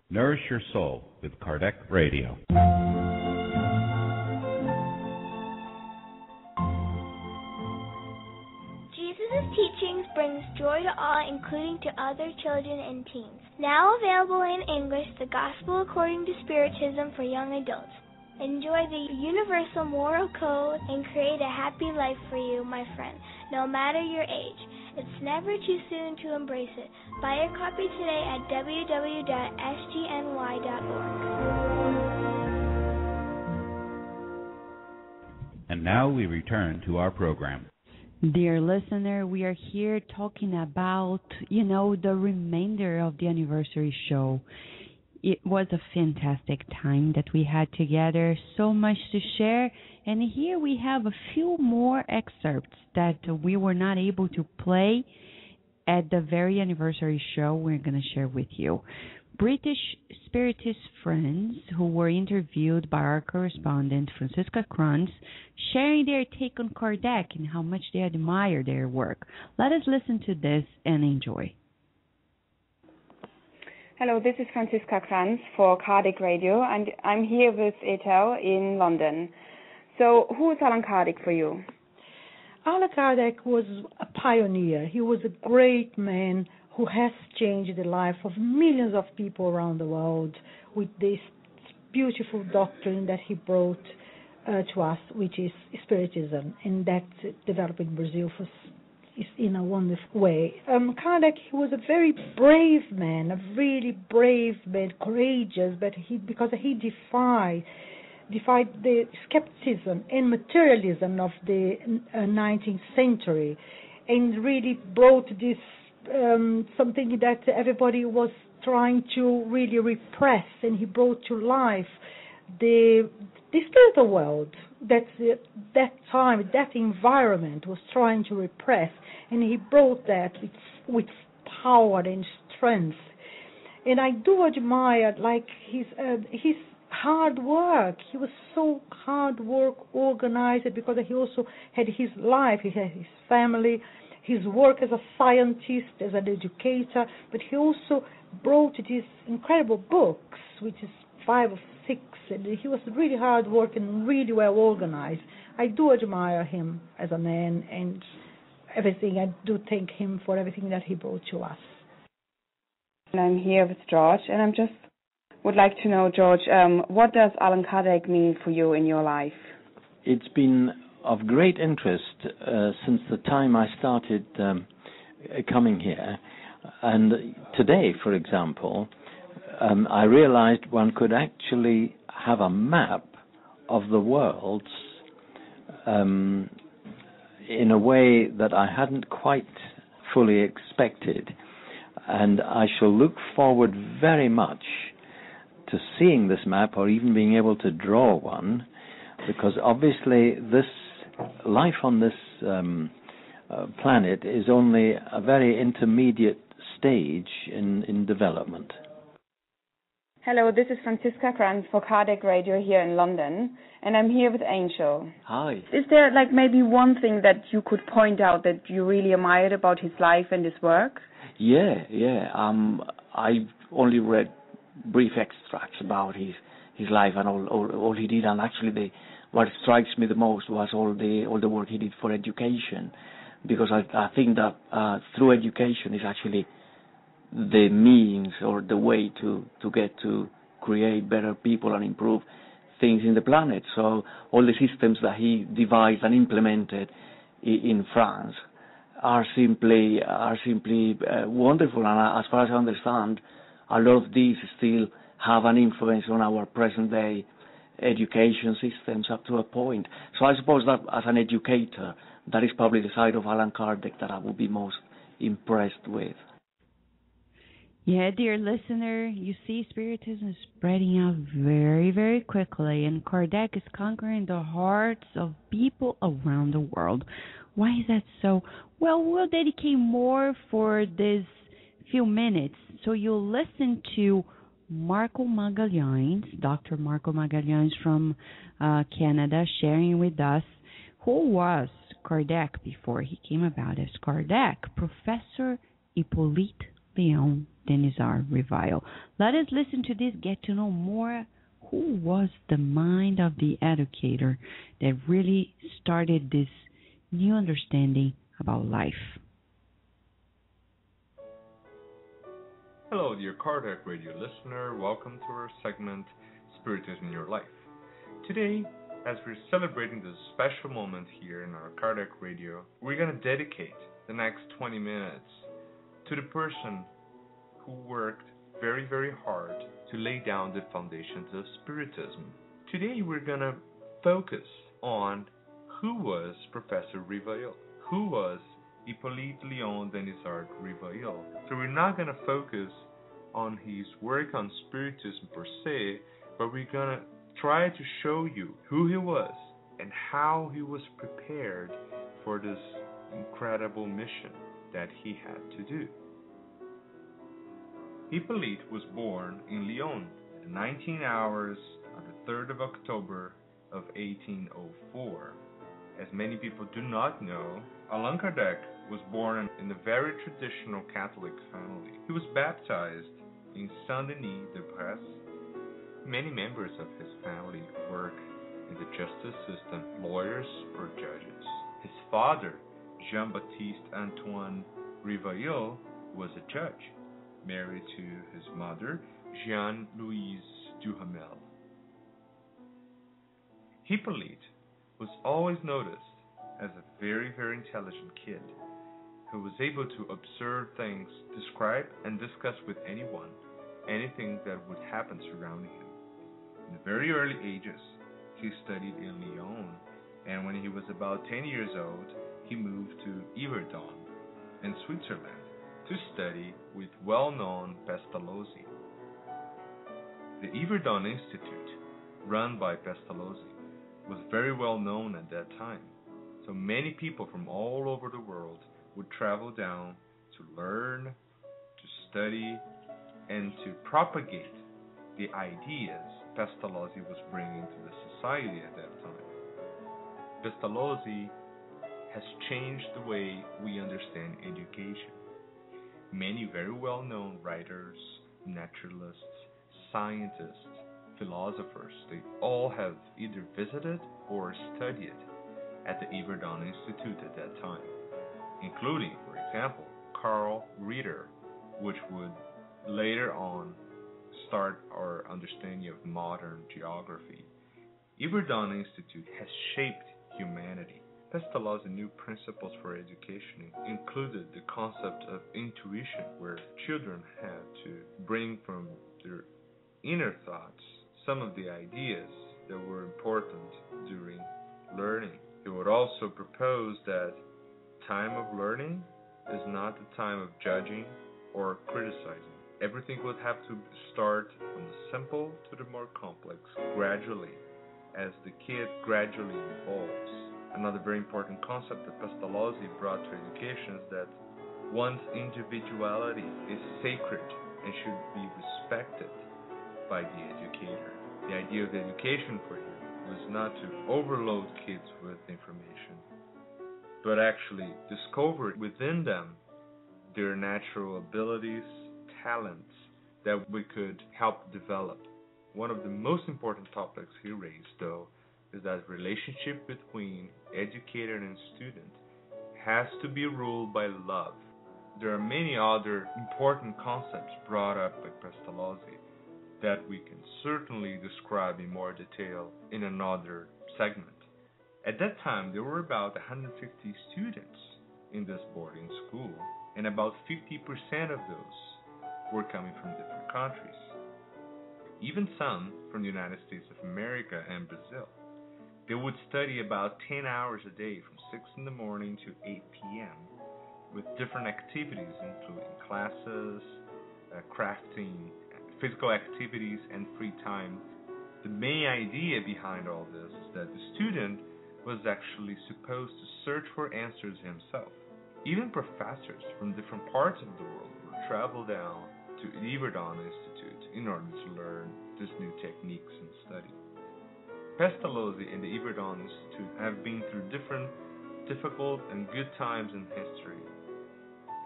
S2: Nourish your soul with Kardec Radio.
S9: Jesus' teachings brings joy to all, including to other children and teens. Now available in English, The Gospel According to Spiritism for Young Adults. Enjoy the universal moral code and create a happy life for you, my friend, no matter your age. It's never too soon to embrace it. Buy your copy today at www.sgny.org.
S2: And now we return to our program.
S1: Dear listener, we are here talking about, the remainder of the anniversary show. It was a fantastic time that we had together, so much to share, and here we have a few more excerpts that we were not able to play at the very anniversary show we're going to share with you. British Spiritist friends who were interviewed by our correspondent, Franziska Kranz, sharing their take on Kardec and how much they admire their work. Let us listen to this and enjoy.
S11: Hello, this is Franziska Kranz for Kardec Radio, and I'm here with Ethel in London. So, who is Allan Kardec for you?
S12: Allan Kardec was a pioneer. He was a great man who has changed the life of millions of people around the world with this beautiful doctrine that he brought to us, which is Spiritism, and that developed in Brazil in a wonderful way. Kardec, he was a very brave man, a really brave man, courageous, but because he defied the skepticism and materialism of the 19th century, and really brought this something that everybody was trying to really repress, and he brought to life the spiritual world that time, that environment was trying to repress, and he brought that with power and strength. And I do admire his hard work. He was so hard work organized, because he also had his life, he had his family, his work as a scientist, as an educator, but he also brought these incredible books, which is 5 or 6, and he was really hard work and really well organized. I do admire him as a man and everything. I do thank him for everything that he brought to us.
S11: And I'm here with George, and I just would like to know, George, what does Allan Kardec mean for you in your life?
S13: It's been of great interest since the time I started coming here. And today, for example, I realized one could actually have a map of the world in a way that I hadn't quite fully expected. And I shall look forward very much to seeing this map, or even being able to draw one, because obviously this life on this planet is only a very intermediate stage in development.
S11: Hello, this is Franziska Kranz for Kardec Radio here in London, and I'm here with Angel.
S13: Hi.
S11: Is there maybe one thing that you could point out that you really admired about his life and his work?
S14: Yeah. I only read brief extracts about his life and all he did, and actually what strikes me the most was all the work he did for education, because I think that through education is actually the means or the way to get to create better people and improve things in the planet. So all the systems that he devised and implemented in France are simply wonderful, and as far as I understand, a lot of these still have an influence on our present day education systems up to a point. So I suppose that as an educator, that is probably the side of Allan Kardec that I would be most impressed with.
S1: Yeah, dear listener, you see Spiritism is spreading out very, very quickly, and Kardec is conquering the hearts of people around the world. Why is that so? Well, we'll dedicate more for this few minutes, so you'll listen to Marco Magalhães, Dr. Marco Magalhães from Canada, sharing with us who was Kardec before he came about as Kardec, Professor Hippolyte Léon Denisard Revile. Let us listen to this, get to know more who was the mind of the educator that really started this new understanding about life.
S15: Hello, dear Kardec Radio listener. Welcome to our segment, Spiritism in Your Life. today, as we're celebrating this special moment here in our Kardec Radio, we're going to dedicate the next 20 minutes to the person who worked very, very hard to lay down the foundations of Spiritism. Today we're going to focus on who was Professor Rivail, who was Hippolyte Léon Denisard Rivail. So we're not going to focus on his work on Spiritism per se, but we're going to try to show you who he was and how he was prepared for this incredible mission that he had to do. Hippolyte was born in Lyon at 19 hours on the 3rd of October of 1804. As many people do not know, Allan Kardec was born in a very traditional Catholic family. He was baptized in Saint-Denis-de-Bresse. Many members of his family work in the justice system, lawyers or judges. His father, Jean-Baptiste Antoine Rivail, was a judge, married to his mother, Jeanne-Louise Duhamel. Hippolyte was always noticed as a very, very intelligent kid who was able to observe things, describe and discuss with anyone anything that would happen surrounding him. In the very early ages, he studied in Lyon, and when he was about 10 years old, he moved to Yverdon in Switzerland to study with well-known Pestalozzi. The Yverdon Institute, run by Pestalozzi, was very well known at that time, so many people from all over the world would travel down to learn, to study, and to propagate the ideas Pestalozzi was bringing to the society at that time. Pestalozzi has changed the way we understand education. Many very well-known writers, naturalists, scientists, philosophers, they all have either visited or studied at the Yverdon Institute at that time, including, for example, Carl Ritter, which would later on start our understanding of modern geography. Yverdon Institute has shaped humanity. Pestalozzi's new principles for education included the concept of intuition, where children had to bring from their inner thoughts some of the ideas that were important during learning. He would also propose that time of learning is not the time of judging or criticizing. Everything would have to start from the simple to the more complex, gradually, as the kid gradually evolves. Another very important concept that Pestalozzi brought to education is that one's individuality is sacred and should be respected by the educator. The idea of education for him was not to overload kids with information, but actually discover within them their natural abilities, talents that we could help develop. One of the most important topics he raised, though, is that relationship between educator and student has to be ruled by love. There are many other important concepts brought up by Pestalozzi that we can certainly describe in more detail in another segment. At that time, there were about 150 students in this boarding school, and about 50% of those were coming from different countries, even some from the United States of America and Brazil. They would study about 10 hours a day from 6 in the morning to 8 p.m. with different activities including classes, crafting, physical activities, and free time. The main idea behind all this is that the student was actually supposed to search for answers himself. Even professors from different parts of the world would travel down to the Yverdon Institute in order to learn these new techniques and study. Pestalozzi and the Yverdon Institute have been through different difficult and good times in history.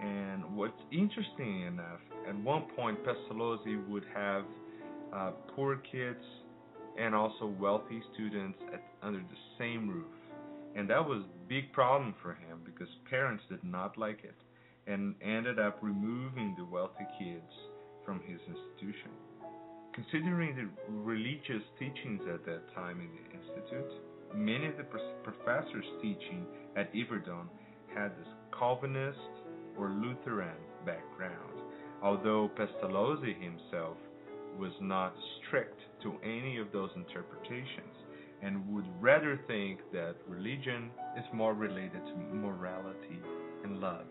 S15: And what's interesting enough, at one point Pestalozzi would have poor kids and also wealthy students under the same roof. And that was a big problem for him because parents did not like it and ended up removing the wealthy kids from his institution. Considering the religious teachings at that time in the institute, many of the professors teaching at Yverdon had this Calvinist or Lutheran background, although Pestalozzi himself was not strict to any of those interpretations and would rather think that religion is more related to morality and love.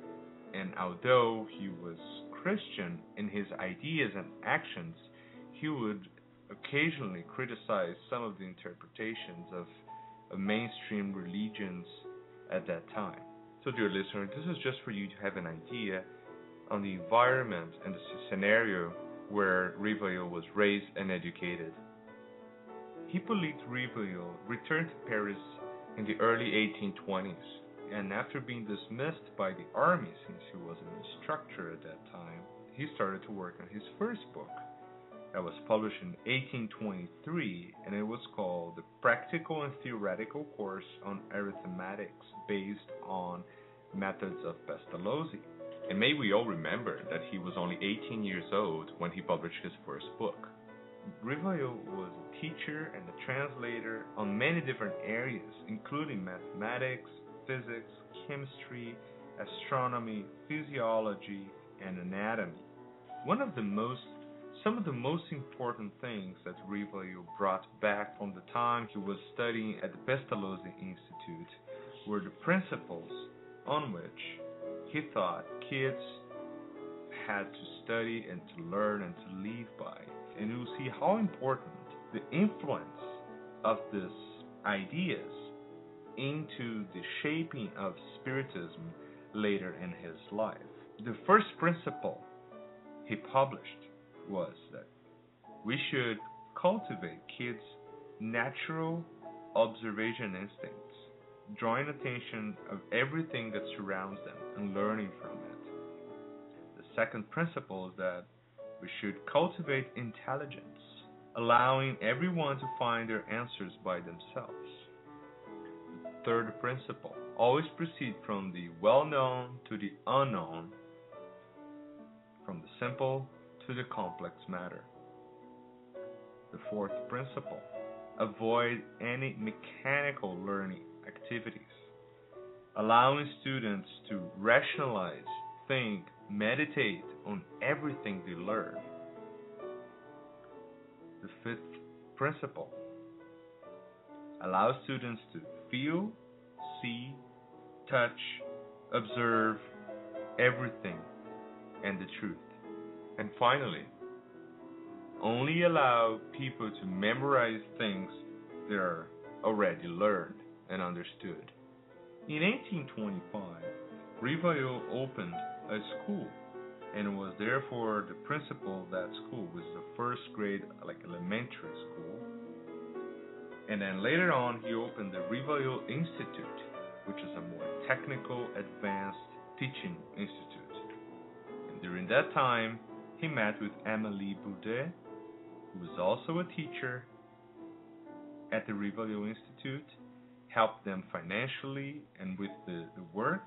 S15: And although he was Christian in his ideas and actions, he would occasionally criticize some of the interpretations of mainstream religions at that time. So, dear listener, this is just for you to have an idea on the environment and the scenario where Rivoal was raised and educated. Hippolyte Rivoal returned to Paris in the early 1820s, and after being dismissed by the army since he was an instructor at that time, he started to work on his first book. That was published in 1823, and it was called The Practical and Theoretical Course on Arithmetics, based on methods of Pestalozzi. And may we all remember that he was only 18 years old when he published his first book. Rivoal was a teacher and a translator on many different areas, including mathematics, physics, chemistry, astronomy, physiology, and anatomy. Some of the most important things that Rivoal brought back from the time he was studying at the Pestalozzi Institute were the principles on which he thought kids had to study and to learn and to live by. And you'll see how important the influence of these ideas into the shaping of Spiritism later in his life. The first principle he published was that we should cultivate kids' natural observation instincts, drawing attention of everything that surrounds them and learning from it. The second principle is that we should cultivate intelligence, allowing everyone to find their answers by themselves. The third principle, always proceed from the well-known to the unknown, from the simple to the complex matter. The fourth principle, avoid any mechanical learning activities, allowing students to rationalize, think, meditate on everything they learn. The fifth principle, allow students to feel, see, touch, observe everything and the truth. And finally, only allow people to memorize things that are already learned and understood. In 1825, Rivoal opened a school and was therefore the principal of that school, which is the first grade, like elementary school. And then later on, he opened the Rivoal Institute, which is a more technical, advanced teaching institute. And during that time, he met with Amélie Boudet, who was also a teacher at the Rivoal Institute, helped them financially and with the work,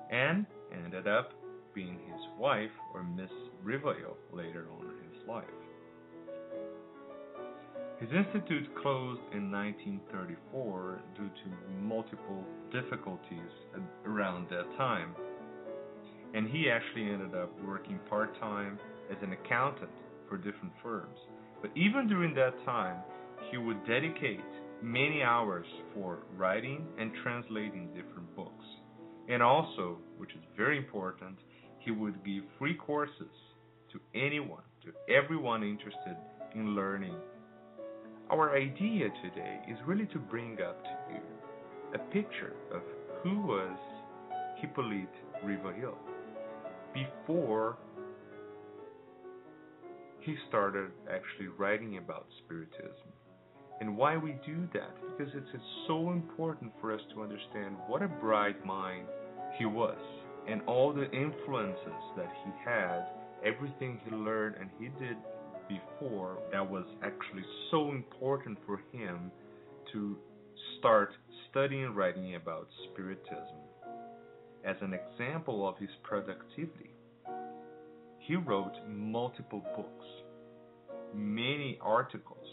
S15: and ended up being his wife, or Miss Rivoal, later on in his life. His institute closed in 1934 due to multiple difficulties around that time, and he actually ended up working part-time as an accountant for different firms. But even during that time, he would dedicate many hours for writing and translating different books. And also, which is very important, he would give free courses to anyone, to everyone interested in learning. Our idea today is really to bring up to you a picture of who was Hippolyte Rivoal before he started actually writing about Spiritism. And why we do that? Because it's so important for us to understand what a bright mind he was, and all the influences that he had, everything he learned and he did before that was actually so important for him to start studying and writing about Spiritism. As an example of his productivity, He wrote multiple books, many articles,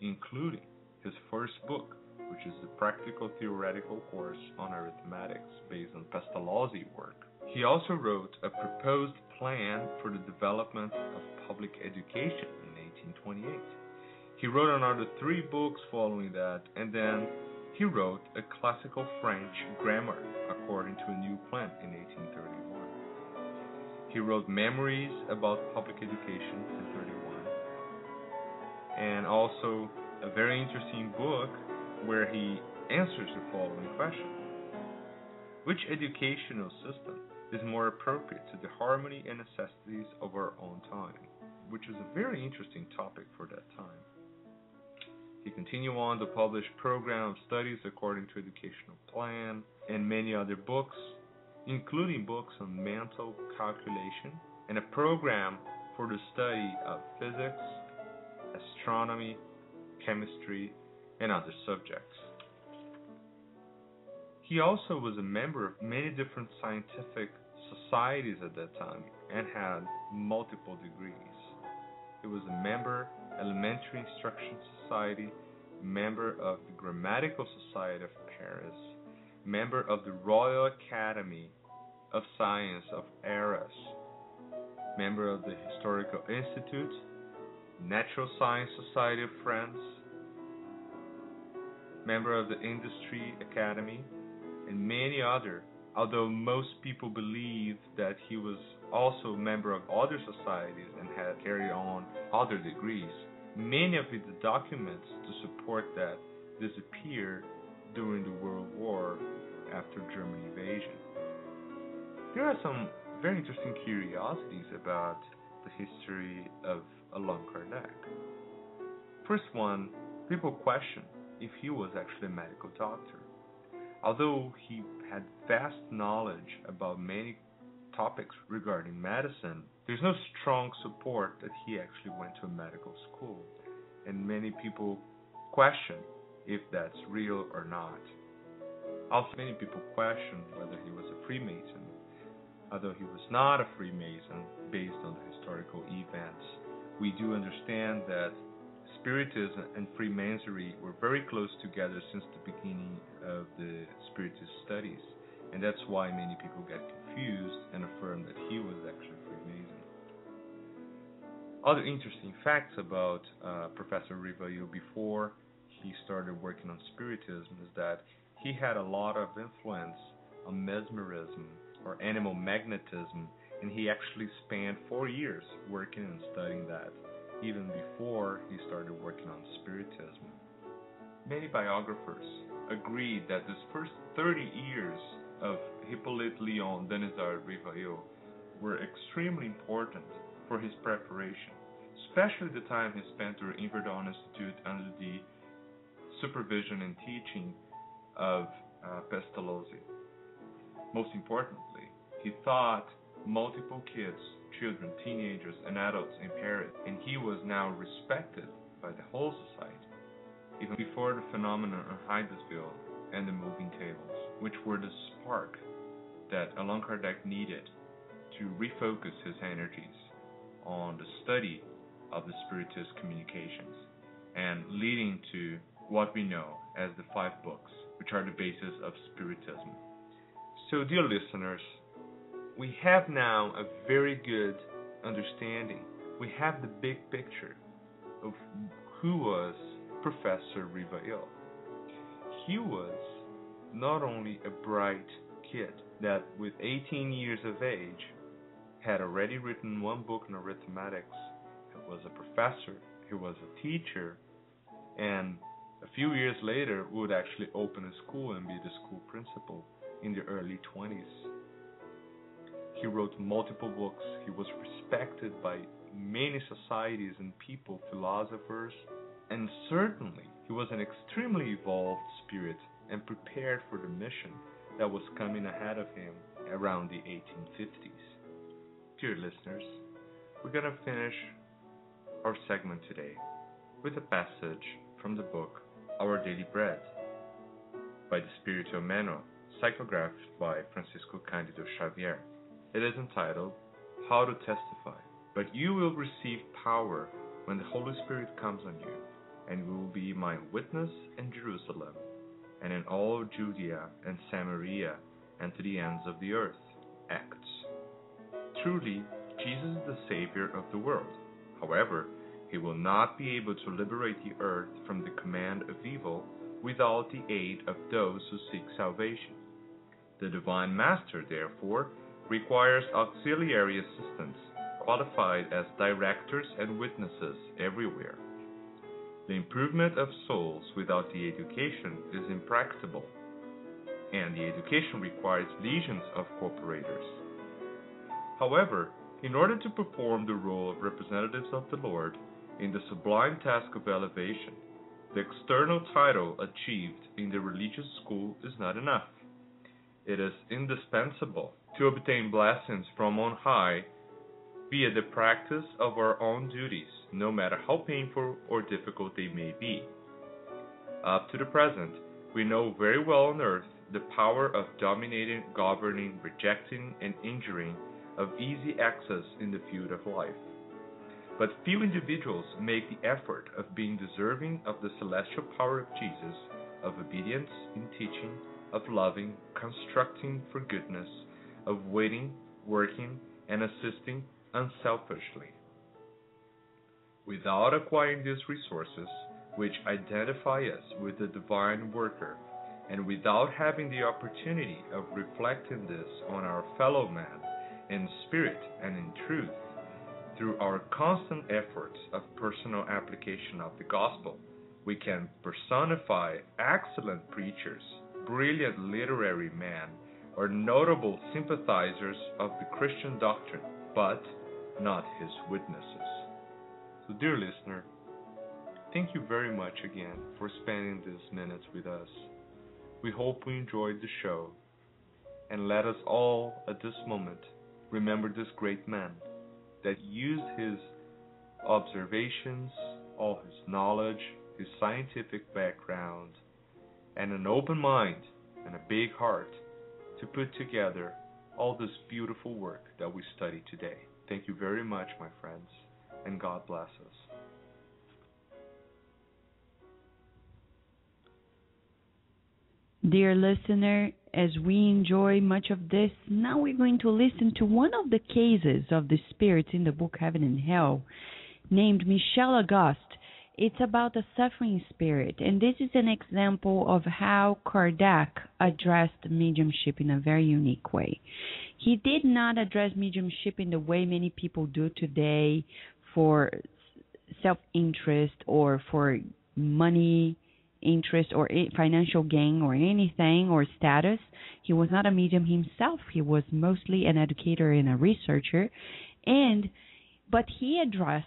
S15: including his first book, which is the Practical Theoretical Course on Arithmetics based on Pestalozzi work. He also wrote a proposed plan for the development of public education in 1828. He wrote another 3 books following that, and then he wrote a classical French grammar according to a new plan in 1831. He wrote memoirs about public education in 31, and also a very interesting book where he answers the following question: which educational system is more appropriate to the harmony and necessities of our own time? Which is a very interesting topic for that time. He continued on to publish program of studies according to educational plan and many other books, including books on mental calculation and a program for the study of physics, astronomy, chemistry, and other subjects. He also was a member of many different scientific societies at that time and had multiple degrees. He was a member Elementary Instruction Society, member of the Grammatical Society of Paris, member of the Royal Academy of Science of Arras, member of the Historical Institute, Natural Science Society of France, member of the Industry Academy, and many other, although most people believe that he was also a member of other societies and had carried on other degrees. Many of the documents to support that disappeared during the World War after German invasion. Here are some very interesting curiosities about the history of Allan Kardec. First one, people question if he was actually a medical doctor. Although he had vast knowledge about many topics regarding medicine, there's no strong support that he actually went to a medical school, and many people question if that's real or not. Also, many people question whether he was a Freemason, although he was not a Freemason based on the historical events. We do understand that Spiritism and Freemasonry were very close together since the beginning of the Spiritist studies, and that's why many people get confused and affirm that he was actually a Freemason. Other interesting facts about Professor Rivail before he started working on Spiritism is that he had a lot of influence on mesmerism or animal magnetism, and he actually spent 4 years working and studying that, even before he started working on Spiritism. Many biographers agreed that this first 30 years of Hippolyte Léon Denisard Rivail were extremely important for his preparation, especially the time he spent at Yverdon Institute under the supervision and teaching of Pestalozzi. Most importantly, he taught multiple kids, children, teenagers, and adults in Paris, and he was now respected by the whole society, even before the phenomenon of Hydesville and the moving tables, which were the spark that Allan Kardec needed to refocus his energies on the study of the Spiritist communications, and leading to what we know as the 5 books, which are the basis of Spiritism. So, dear listeners, we have now a very good understanding. We have the big picture of who was Professor Rivail. He was not only a bright kid that with 18 years of age had already written 1 book on arithmetics, he was a professor, he was a teacher, and a few years later would actually open a school and be the school principal in the early 20s. He wrote multiple books. He was respected by many societies and people, philosophers, and certainly he was an extremely evolved spirit and prepared for the mission that was coming ahead of him around the 1850s. Dear listeners, we're going to finish our segment today with a passage from the book Our Daily Bread by the Spiritual Manual, psychographed by Francisco Cândido Xavier. It is entitled how to testify. But you will receive power when the Holy Spirit comes on you, and you will be my witness in Jerusalem, and in all of Judea and Samaria, and to the ends of the earth. Acts. Truly, Jesus is the Savior of the world. However, he will not be able to liberate the earth from the command of evil without the aid of those who seek salvation. The Divine Master, therefore, requires auxiliary assistants, qualified as directors and witnesses everywhere. The improvement of souls without the education is impracticable, and the education requires legions of cooperators. However, in order to perform the role of representatives of the Lord in the sublime task of elevation, the external title achieved in the religious school is not enough. It is indispensable to obtain blessings from on high via the practice of our own duties, no matter how painful or difficult they may be. Up to the present, we know very well on earth the power of dominating, governing, rejecting, and injuring, of easy access in the field of life. But few individuals make the effort of being deserving of the celestial power of Jesus, of obedience in teaching, of loving, constructing for goodness, of waiting, working, and assisting unselfishly. Without acquiring these resources, which identify us with the divine worker, and without having the opportunity of reflecting this on our fellow man in spirit and in truth, through our constant efforts of personal application of the gospel, we can personify excellent preachers, brilliant literary men, or notable sympathizers of the Christian doctrine, but not his witnesses. So, dear listener, thank you very much again for spending these minutes with us. We hope you enjoyed the show, and let us all at this moment remember this great man that used his observations, all his knowledge, his scientific background, and an open mind and a big heart to put together all this beautiful work that we study today. Thank you very much, my friends, and God bless us.
S1: Dear listener, as we enjoy much of this, now we're going to listen to one of the cases of the spirits in the book Heaven and Hell, named Michel Auguste. It's about a suffering spirit, and this is an example of how Kardec addressed mediumship in a very unique way. He did not address mediumship in the way many people do today, for self-interest or for money interest or financial gain or anything or status. He was not a medium himself. He was mostly an educator and a researcher, but he addressed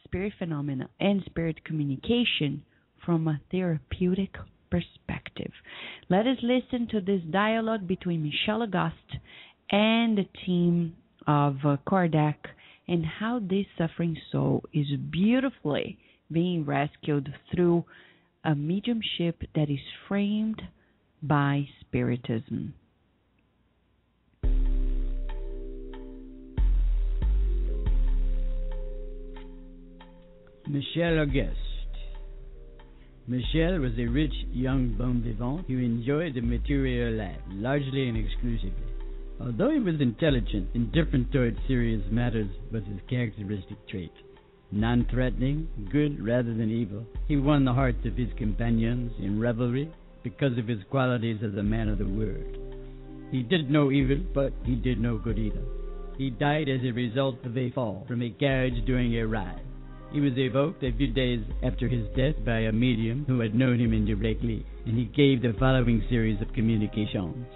S1: spirit phenomena and spirit communication from a therapeutic perspective. Let us listen to this dialogue between Michel Auguste and the team of Kardec, and how this suffering soul is beautifully being rescued through a mediumship that is framed by Spiritism.
S16: Michel Auguste. Michel was a rich young bon vivant who enjoyed the material life, largely and exclusively. Although he was intelligent, indifferent toward serious matters was his characteristic trait. Non-threatening, good rather than evil, he won the hearts of his companions in revelry because of his qualities as a man of the word. He did no evil, but he did no good either. He died as a result of a fall from a carriage during a ride. He was evoked a few days after his death by a medium who had known him indirectly, and he gave the following series of communications.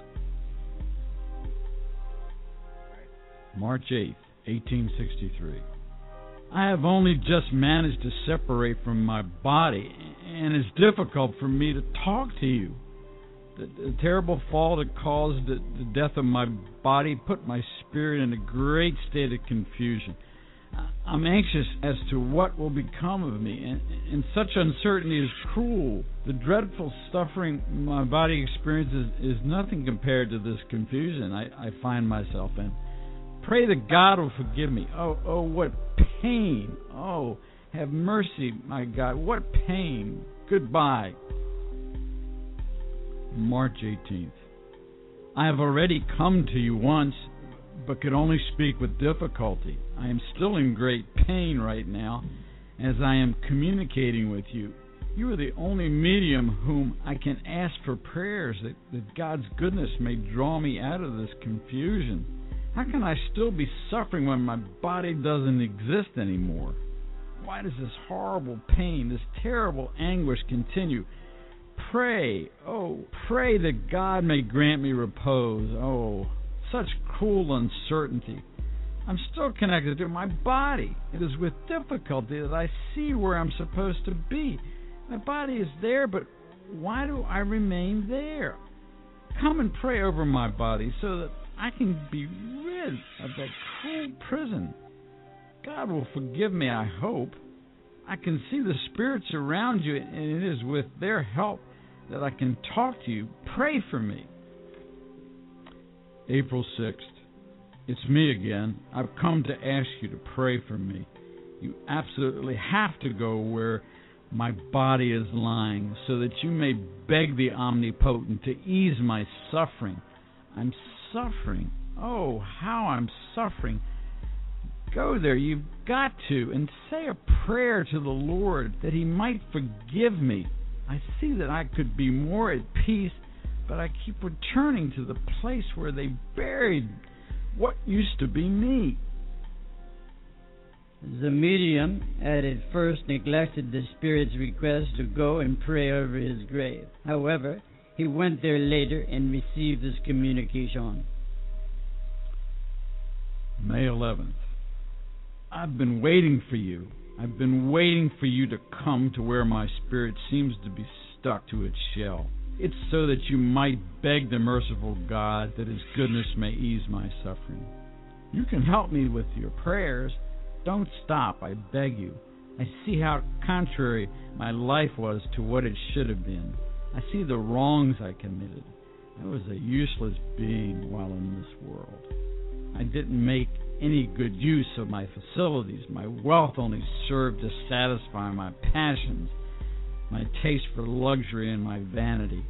S17: March 8th, 1863. I have only just managed to separate from my body, and it's difficult for me to talk to you. The terrible fall that caused the death of my body put my spirit in a great state of confusion. I'm anxious as to what will become of me, and such uncertainty is cruel. The dreadful suffering my body experiences is nothing compared to this confusion I find myself in. Pray that God will forgive me. Oh, what pain. Oh, have mercy, my God. What pain. Goodbye. March 18th. I have already come to you once, but could only speak with difficulty. I am still in great pain right now as I am communicating with you. You are the only medium whom I can ask for prayers that God's goodness may draw me out of this confusion. How can I still be suffering when my body doesn't exist anymore? Why does this horrible pain, this terrible anguish continue? Pray, pray that God may grant me repose. Oh, such cruel uncertainty. I'm still connected to my body. It is with difficulty that I see where I'm supposed to be. My body is there, but why do I remain there? Come and pray over my body so that I can be rid of that cruel prison. God will forgive me, I hope. I can see the spirits around you, and it is with their help that I can talk to you. Pray for me. April 6th. It's me again. I've come to ask you to pray for me. You absolutely have to go where my body is lying so that you may beg the Omnipotent to ease my suffering. I'm suffering. Oh, how I'm suffering. Go there, you've got to, and say a prayer to the Lord that He might forgive me. I see that I could be more at peace, but I keep returning to the place where they buried what used to be me.
S16: The medium had at first neglected the spirit's request to go and pray over his grave. However, he went there later and received his communication.
S17: May 11th. I've been waiting for you. I've been waiting for you to come to where my spirit seems to be stuck to its shell. It's so that you might beg the merciful God that His goodness may ease my suffering. You can help me with your prayers. Don't stop, I beg you. I see how contrary my life was to what it should have been. I see the wrongs I committed. I was a useless being while in this world. I didn't make any good use of my facilities. My wealth only served to satisfy my passions, my taste for luxury and my vanity.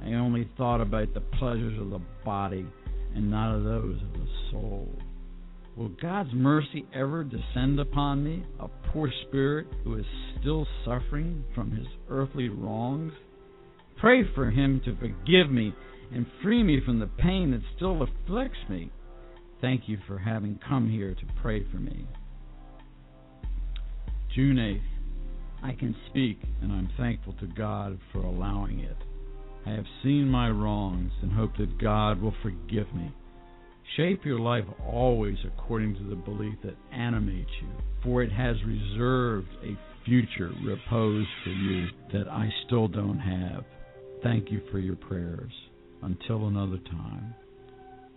S17: I only thought about the pleasures of the body and not of those of the soul. Will God's mercy ever descend upon me, a poor spirit who is still suffering from his earthly wrongs? Pray for Him to forgive me and free me from the pain that still afflicts me. Thank you for having come here to pray for me. June 8th. I can speak, and I'm thankful to God for allowing it. I have seen my wrongs and hope that God will forgive me. Shape your life always according to the belief that animates you, for it has reserved a future repose for you that I still don't have. Thank you for your prayers. Until another time.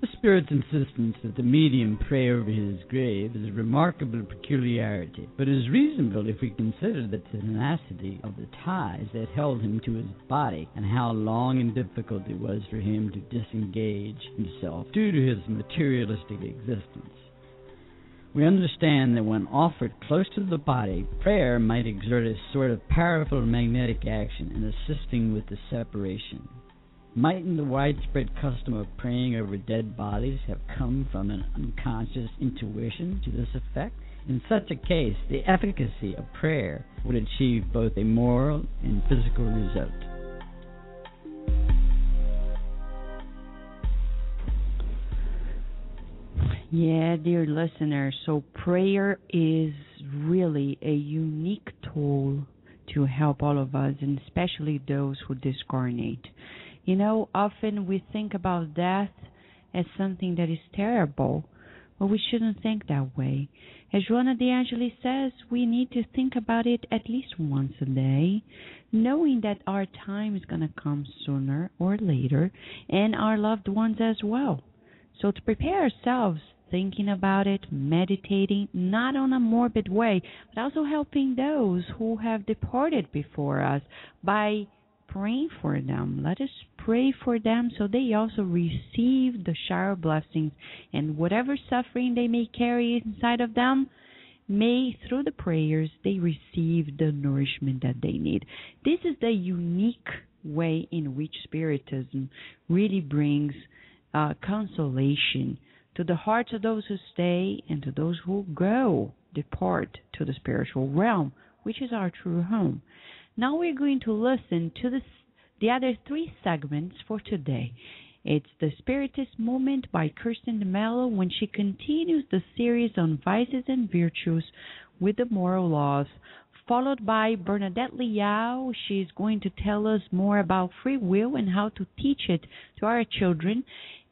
S16: The spirit's insistence that the medium pray over his grave is a remarkable peculiarity, but is reasonable if we consider the tenacity of the ties that held him to his body, and how long and difficult it was for him to disengage himself due to his materialistic existence. We understand that when offered close to the body, prayer might exert a sort of powerful magnetic action in assisting with the separation. Mightn't the widespread custom of praying over dead bodies have come from an unconscious intuition to this effect? In such a case, the efficacy of prayer would achieve both a moral and physical result.
S1: Yeah, dear listeners, so prayer is really a unique tool to help all of us, and especially those who discarnate. You know, often we think about death as something that is terrible, but we shouldn't think that way. As Joana De Angelis says, we need to think about it at least once a day, knowing that our time is going to come sooner or later, and our loved ones as well. So to prepare ourselves, thinking about it, meditating, not on a morbid way, but also helping those who have departed before us by praying for them. Let us pray for them so they also receive the shower blessings, and whatever suffering they may carry inside of them, may through the prayers they receive the nourishment that they need. This is the unique way in which Spiritism really brings consolation to the hearts of those who stay and to those who depart to the spiritual realm, which is our true home. Now we're going to listen to the other 3 segments for today. It's the Spiritist Moment by Kirsten DeMello when she continues the series on vices and virtues with the moral laws, followed by Bernadette Liao. She's going to tell us more about free will and how to teach it to our children.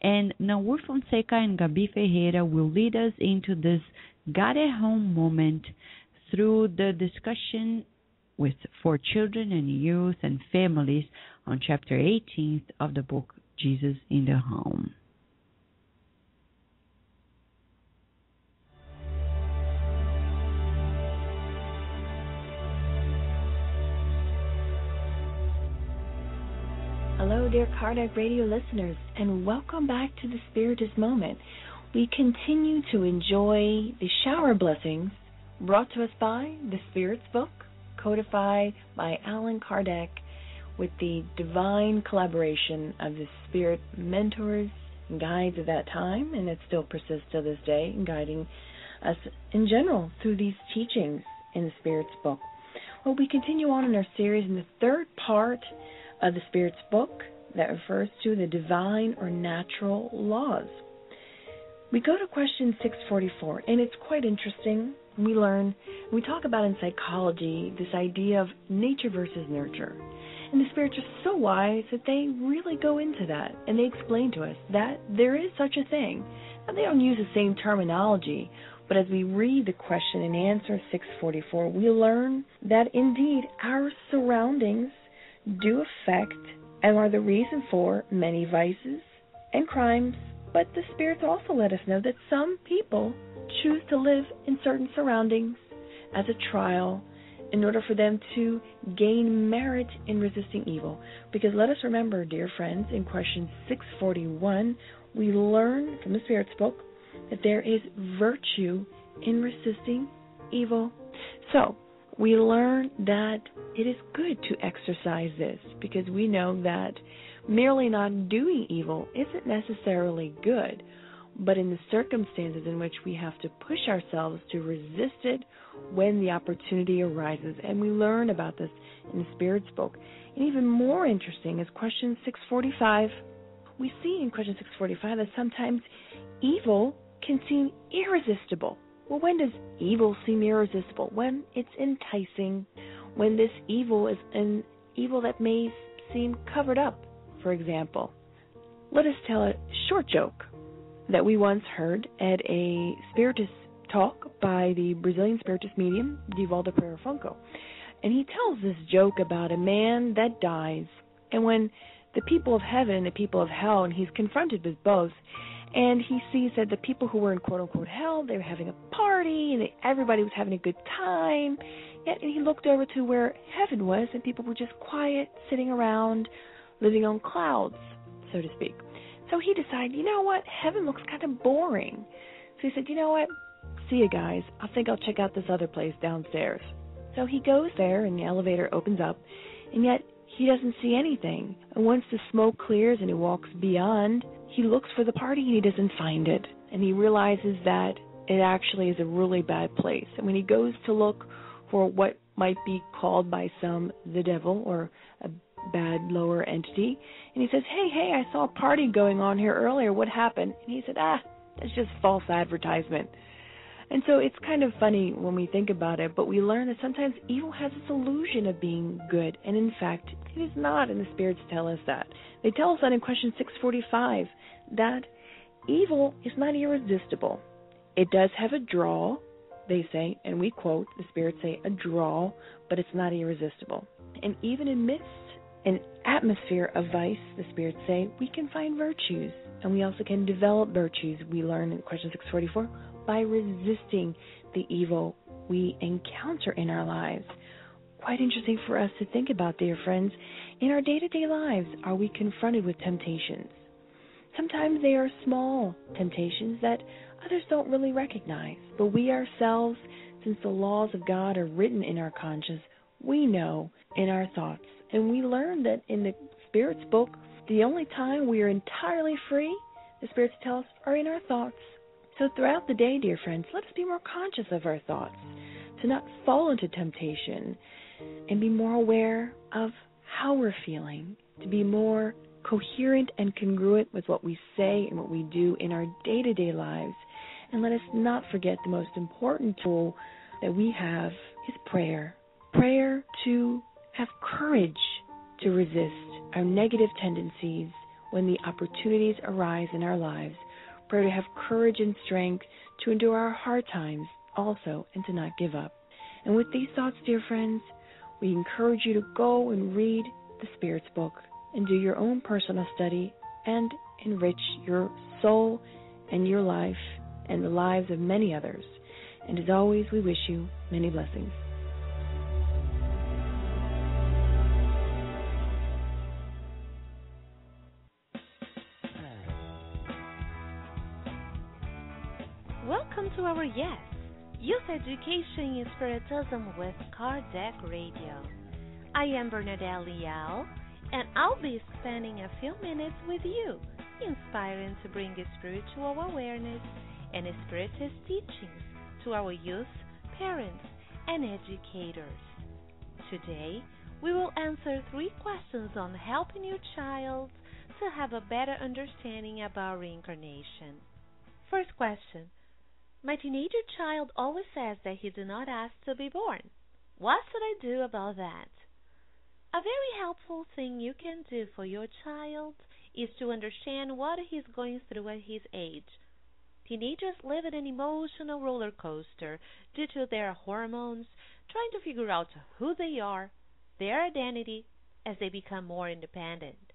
S1: And Naur Fonseca and Gabi Ferreira will lead us into this God at Home moment through the discussion for children and youth and families on chapter 18 of the book Jesus in the Home.
S4: Hello, dear Kardec Radio listeners, and welcome back to the Spiritist Moment. We continue to enjoy the shower blessings brought to us by the Spirit's Book, codified by Allan Kardec, with the divine collaboration of the Spirit mentors and guides of that time, and it still persists to this day in guiding us in general through these teachings in the Spirit's Book. Well, we continue on in our series in the 3rd part of the Spirit's Book that refers to the divine or natural laws. We go to question 644, and it's quite interesting. We talk about in psychology this idea of nature versus nurture. And the spirits are so wise that they really go into that, and they explain to us that there is such a thing. Now, they don't use the same terminology, but as we read the question and answer 644, we learn that indeed our surroundings do affect and are the reason for many vices and crimes, but the spirits also let us know that some people choose to live in certain surroundings as a trial in order for them to gain merit in resisting evil. Because let us remember, dear friends, in question 641, we learn from the Spirit's Book that there is virtue in resisting evil. So, we learn that it is good to exercise this, because we know that merely not doing evil isn't necessarily good, but in the circumstances in which we have to push ourselves to resist it when the opportunity arises. And we learn about this in the Spirit's Book. And even more interesting is question 645. We see in question 645 that sometimes evil can seem irresistible. Well, when does evil seem irresistible? When it's enticing, when this evil is an evil that may seem covered up, for example. Let us tell a short joke that we once heard at a Spiritist talk by the Brazilian Spiritist medium, Divaldo Pereira Franco. And he tells this joke about a man that dies, and when the people of heaven and the people of hell, and he's confronted with both, and he sees that the people who were in quote-unquote hell, they were having a party, and everybody was having a good time, and he looked over to where heaven was, and people were just quiet, sitting around, living on clouds, so to speak. So he decided, you know what, heaven looks kind of boring. So he said, you know what, see you guys, I think I'll check out this other place downstairs. So he goes there, and the elevator opens up, and yet he doesn't see anything. And once the smoke clears and he walks beyond, he looks for the party and he doesn't find it. And he realizes that it actually is a really bad place. And when he goes to look for what might be called by some the devil or a bad lower entity, and he says, hey, I saw a party going on here earlier. What happened? And he said, that's just false advertisement. And so it's kind of funny when we think about it, but we learn that sometimes evil has this illusion of being good, and in fact, it is not, and the spirits tell us that. They tell us that in question 645, that evil is not irresistible. It does have a draw, they say, and we quote, the spirits say, a draw, but it's not irresistible. And even amidst an atmosphere of vice, the spirits say, we can find virtues, and we also can develop virtues, we learn in question 644, by resisting the evil we encounter in our lives. quite interesting for us to think about, dear friends. In our day-to-day lives, are we confronted with temptations? Sometimes they are small temptations that others don't really recognize, but we ourselves, since the laws of God are written in our conscience, we know in our thoughts. And we learn that in the Spirit's book, the only time we are entirely free, the Spirits tell us, are in our thoughts. So throughout the day, dear friends, let us be more conscious of our thoughts, to not fall into temptation, and be more aware of how we're feeling, to be more coherent and congruent with what we say and what we do in our day-to-day lives. And let us not forget the most important tool that we have is prayer. Prayer to have courage to resist our negative tendencies when the opportunities arise in our lives. Prayer to have courage and strength to endure our hard times also, and to not give up. And with these thoughts, dear friends, we encourage you to go and read the Spirit's book and do your own personal study and enrich your soul and your life and the lives of many others. And as always, we wish you many blessings.
S18: Welcome to our Youth Education in Spiritism with Kardec Radio. I am Bernadette Leal, and I'll be spending a few minutes with you, inspiring to bring spiritual awareness and spiritist teachings to our youth, parents, and educators. Today, we will answer 3 questions on helping your child to have a better understanding about reincarnation. First question. My teenager child always says that he did not ask to be born. What should I do about that? A very helpful thing you can do for your child is to understand what he's going through at his age. Teenagers live in an emotional roller coaster due to their hormones, trying to figure out who they are, their identity, as they become more independent.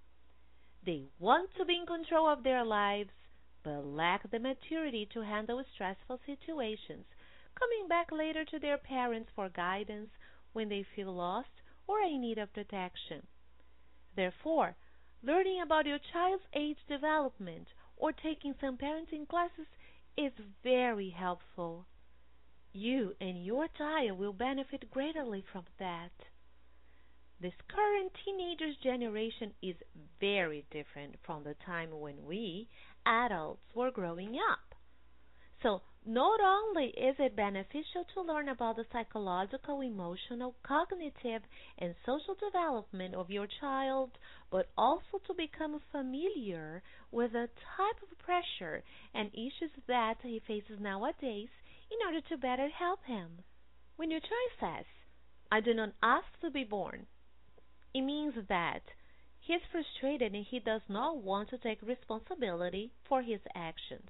S18: They want to be in control of their lives, but lack the maturity to handle stressful situations, coming back later to their parents for guidance when they feel lost or in need of protection. Therefore, learning about your child's age development or taking some parenting classes is very helpful. You and your child will benefit greatly from that. This current teenagers generation is very different from the time when we, adults, were growing up. So, not only is it beneficial to learn about the psychological, emotional, cognitive, and social development of your child, but also to become familiar with the type of pressure and issues that he faces nowadays in order to better help him. When your child says, I do not ask to be born, it means that he is frustrated and he does not want to take responsibility for his actions,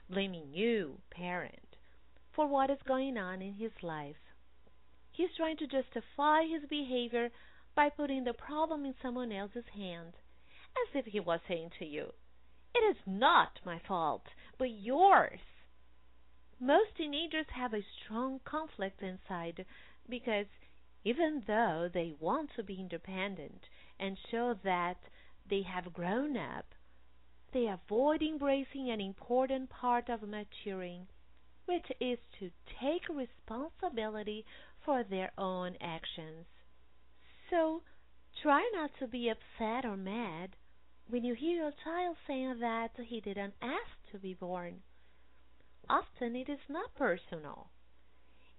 S18: blaming you, parent, for what is going on in his life. He is trying to justify his behavior by putting the problem in someone else's hand, as if he was saying to you, it is not my fault, but yours. Most teenagers have a strong conflict inside because even though they want to be independent and show that they have grown up, they avoid embracing an important part of maturing, which is to take responsibility for their own actions. So, try not to be upset or mad when you hear your child saying that he didn't ask to be born. Often it is not personal.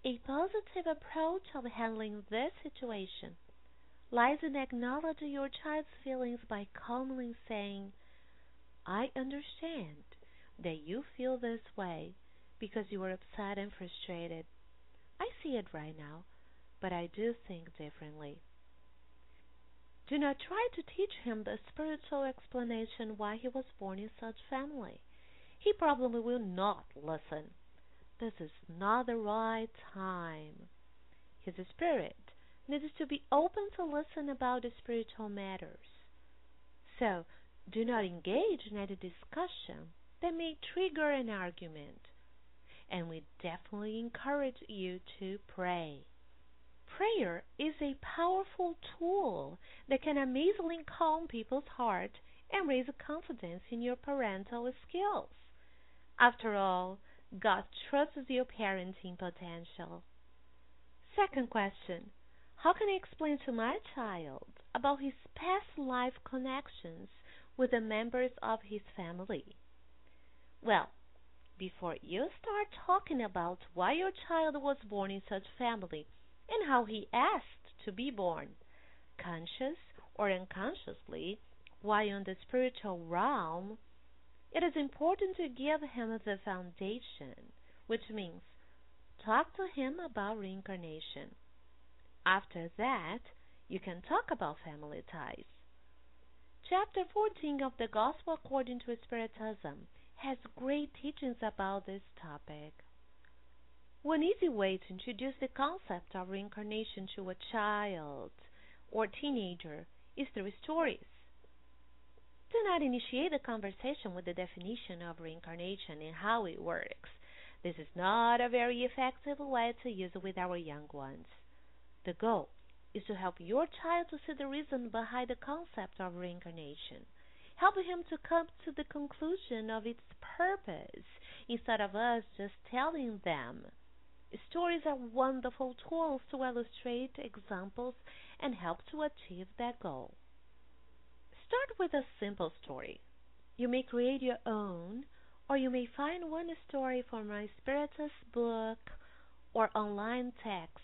S18: A positive approach of handling this situation lies in acknowledging your child's feelings by calmly saying, I understand that you feel this way because you are upset and frustrated. I see it right now, but I do think differently. Do not try to teach him the spiritual explanation why he was born in such family. He probably will not listen. This is not the right time. His spirit needs to be open to listen about the spiritual matters. So, do not engage in any discussion that may trigger an argument. And we definitely encourage you to pray. prayer is a powerful tool that can amazingly calm people's hearts and raise confidence in your parental skills. After all, God trusts your parenting potential. Second question: how can I explain to my child about his past life connections with the members of his family? Well, before you start talking about why your child was born in such family and how he asked to be born, conscious or unconsciously, while in the spiritual realm, it is important to give him the foundation, which means talk to him about reincarnation. After that, you can talk about family ties. Chapter 14 of the Gospel According to Spiritism has great teachings about this topic. One easy way to introduce the concept of reincarnation to a child or teenager is through stories. Do not initiate the conversation with the definition of reincarnation and how it works. This is not a very effective way to use it with our young ones. The goal is to help your child to see the reason behind the concept of reincarnation. Help him to come to the conclusion of its purpose instead of us just telling them. Stories are wonderful tools to illustrate examples and help to achieve that goal. Start with a simple story. You may create your own, or you may find one story from a Spiritus book or online text.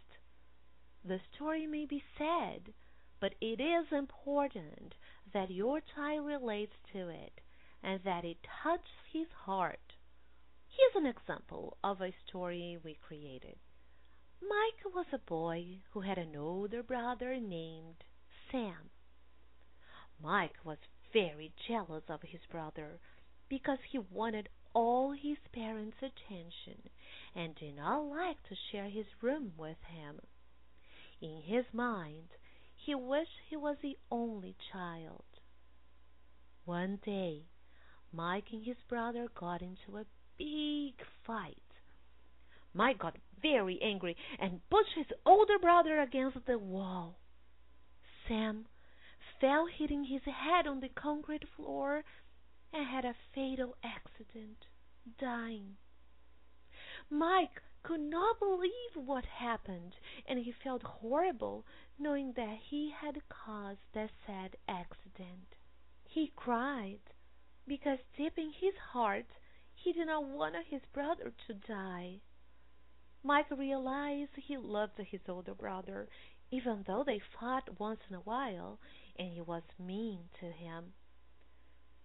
S18: The story may be sad, but it is important that your child relates to it and that it touches his heart. Here's an example of a story we created. Mike was a boy who had an older brother named Sam. Mike was very jealous of his brother because he wanted all his parents' attention and did not like to share his room with him. In his mind, he wished he was the only child. One day, Mike and his brother got into a big fight. Mike got very angry and pushed his older brother against the wall. Sam fell, hitting his head on the concrete floor, and had a fatal accident, dying. Mike could not believe what happened, and he felt horrible knowing that he had caused that sad accident. He cried because deep in his heart he did not want his brother to die. Mike realized he loved his older brother, even though they fought once in a while and he was mean to him.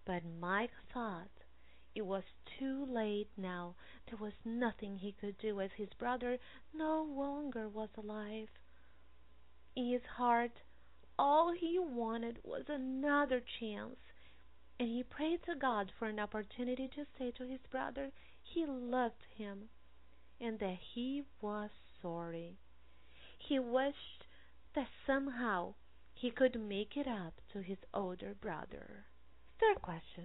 S18: But Mike thought it was too late now. There was nothing he could do as his brother no longer was alive. In his heart, all he wanted was another chance, and he prayed to God for an opportunity to say to his brother he loved him and that he was sorry. He wished that somehow he could make it up to his older brother. Third question: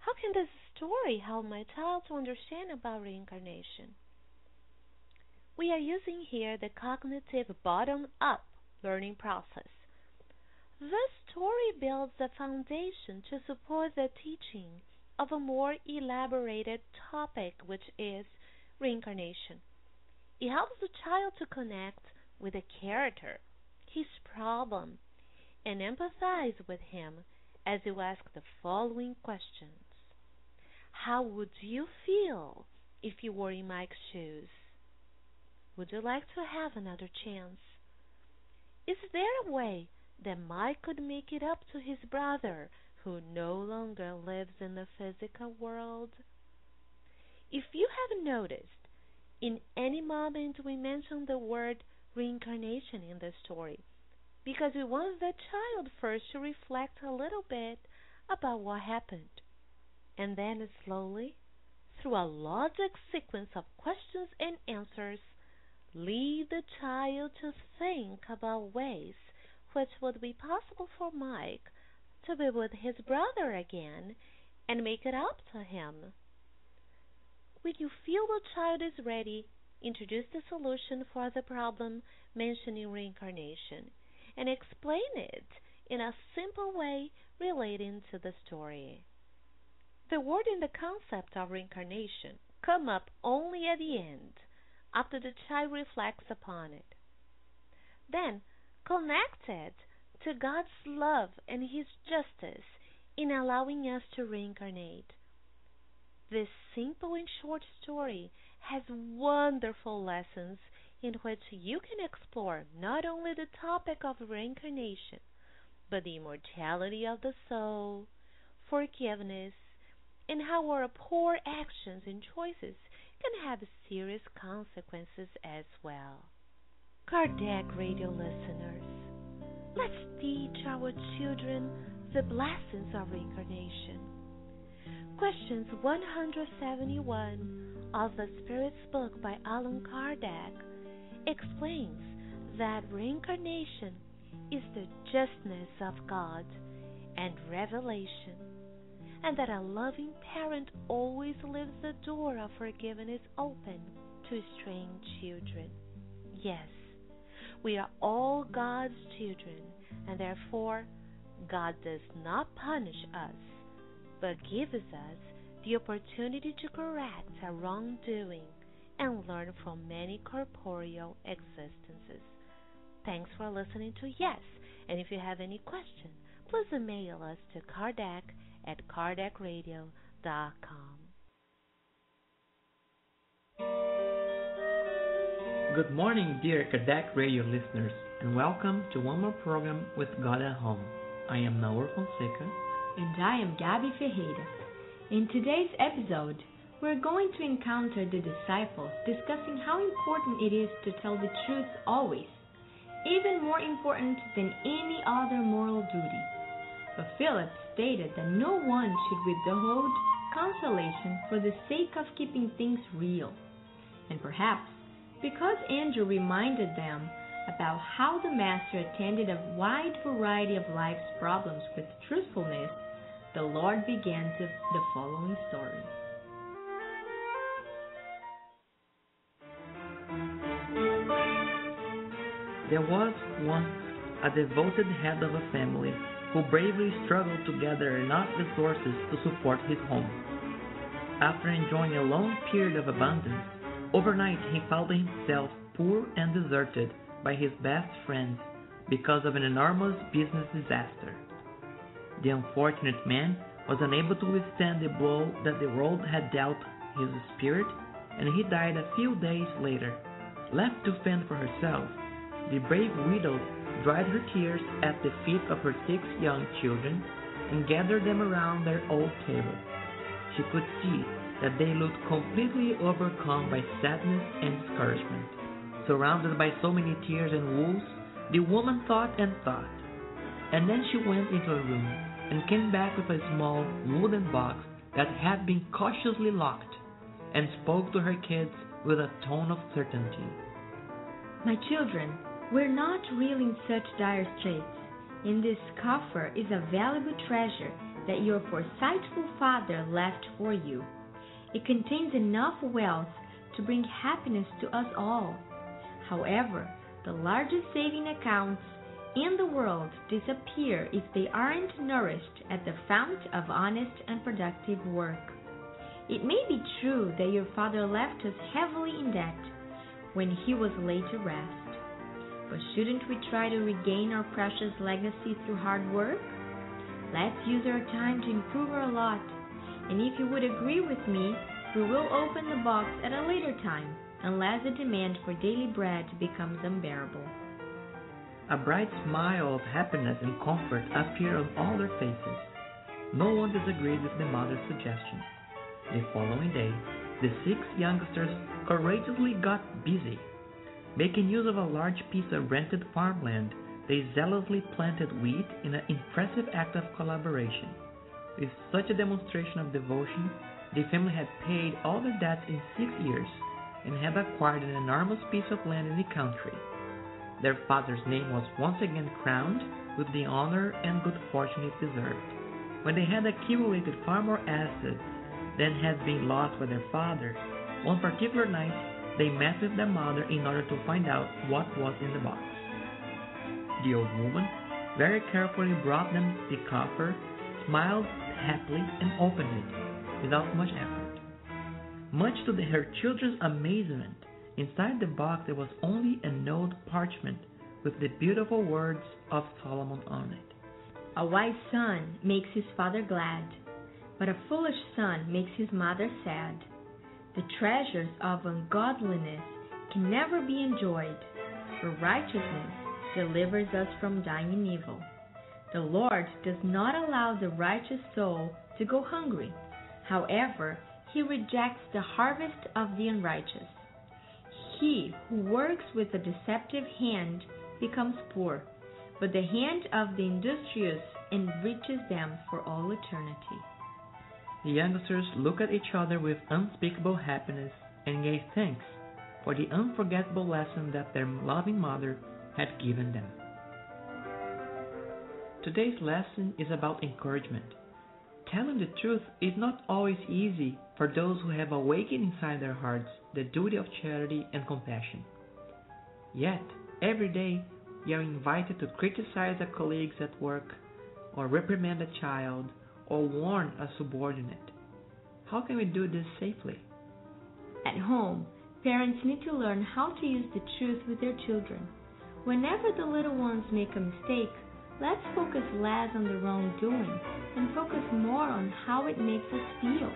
S18: how can this story help my child to understand about reincarnation? We are using here the cognitive bottom-up learning process. This story builds a foundation to support the teaching of a more elaborated topic, which is reincarnation. It helps the child to connect with the character, his problem, and empathize with him as you ask the following questions. How would you feel if you were in Mike's shoes? Would you like to have another chance? Is there a way that Mike could make it up to his brother who no longer lives in the physical world? If you have noticed, in any moment we mention the word reincarnation in the story, because we want the child first to reflect a little bit about what happened, and then slowly, through a logic sequence of questions and answers, lead the child to think about ways which would be possible for Mike to be with his brother again and make it up to him. When you feel the child is ready, introduce the solution for the problem mentioning reincarnation and explain it in a simple way relating to the story. The word and the concept of reincarnation come up only at the end, after the child reflects upon it. Then, connect it to God's love and His justice in allowing us to reincarnate. This simple and short story has wonderful lessons in which you can explore not only the topic of reincarnation, but the immortality of the soul, forgiveness, and how our poor actions and choices can have serious consequences as well. Kardec Radio listeners, let's teach our children the blessings of reincarnation. Questions 171 of the Spirit's Book by Allan Kardec explains that reincarnation is the justness of God and revelation, and that a loving parent always leaves the door of forgiveness open to strange children. Yes, we are all God's children, and therefore God does not punish us, but gives us the opportunity to correct our wrongdoing and learn from many corporeal existences. Thanks for listening to Yes, and if you have any questions, please email us to kardec@kardecradio.com.
S19: Good morning, dear Kardec Radio listeners, and welcome to one more program with God at Home. I am Naur Fonseca.
S4: And I am Gabi Ferreira. In today's episode, we're going to encounter the disciples discussing how important it is to tell the truth always, even more important than any other moral duty. But Philip stated that no one should withhold consolation for the sake of keeping things real. And perhaps because Andrew reminded them about how the Master attended a wide variety of life's problems with truthfulness, the Lord began the following story.
S19: There was once a devoted head of a family who bravely struggled to gather enough resources to support his home. After enjoying a long period of abundance, overnight he found himself poor and deserted by his best friends because of an enormous business disaster. The unfortunate man was unable to withstand the blow that the world had dealt his spirit, and he died a few days later. Left to fend for herself, the brave widow dried her tears at the feet of her 6 young children and gathered them around their old table. She could see that they looked completely overcome by sadness and discouragement. Surrounded by so many tears and woes, the woman thought and thought. And then she went into a room and came back with a small wooden box that had been cautiously locked, and spoke to her kids with a tone of certainty.
S4: My children, we're not really in such dire straits. In this coffer is a valuable treasure that your foresightful father left for you. It contains enough wealth to bring happiness to us all. However, the largest saving accounts in the world disappear if they aren't nourished at the fount of honest and productive work. It may be true that your father left us heavily in debt when he was laid to rest, but shouldn't we try to regain our precious legacy through hard work? Let's use our time to improve our lot, and if you would agree with me, we will open the box at a later time, unless the demand for daily bread becomes unbearable.
S19: A bright smile of happiness and comfort appeared on all their faces. No one disagreed with the mother's suggestion. The following day, the 6 youngsters courageously got busy. Making use of a large piece of rented farmland, they zealously planted wheat in an impressive act of collaboration. With such a demonstration of devotion, the family had paid all their debts in 6 years and had acquired an enormous piece of land in the country. Their father's name was once again crowned with the honor and good fortune it deserved. When they had accumulated far more assets than had been lost by their father, one particular night they met with their mother in order to find out what was in the box. The old woman very carefully brought them the coffer, smiled happily, and opened it without much effort. Much to her children's amazement, inside the box there was only an old parchment with the beautiful words of Solomon on it.
S20: A wise son makes his father glad, but a foolish son makes his mother sad. The treasures of ungodliness can never be enjoyed, for righteousness delivers us from dying in evil. The Lord does not allow the righteous soul to go hungry. However, He rejects the harvest of the unrighteous. He who works with a deceptive hand becomes poor, but the hand of the industrious enriches them for all eternity.
S19: The youngsters looked at each other with unspeakable happiness and gave thanks for the unforgettable lesson that their loving mother had given them. Today's lesson is about encouragement. Telling the truth is not always easy for those who have awakened inside their hearts the duty of charity and compassion. Yet, every day, we are invited to criticize our colleagues at work, or reprimand a child, or warn a subordinate. How can we do this safely?
S20: At home, parents need to learn how to use the truth with their children. Whenever the little ones make a mistake, let's focus less on the wrongdoing and focus more on how it makes us feel,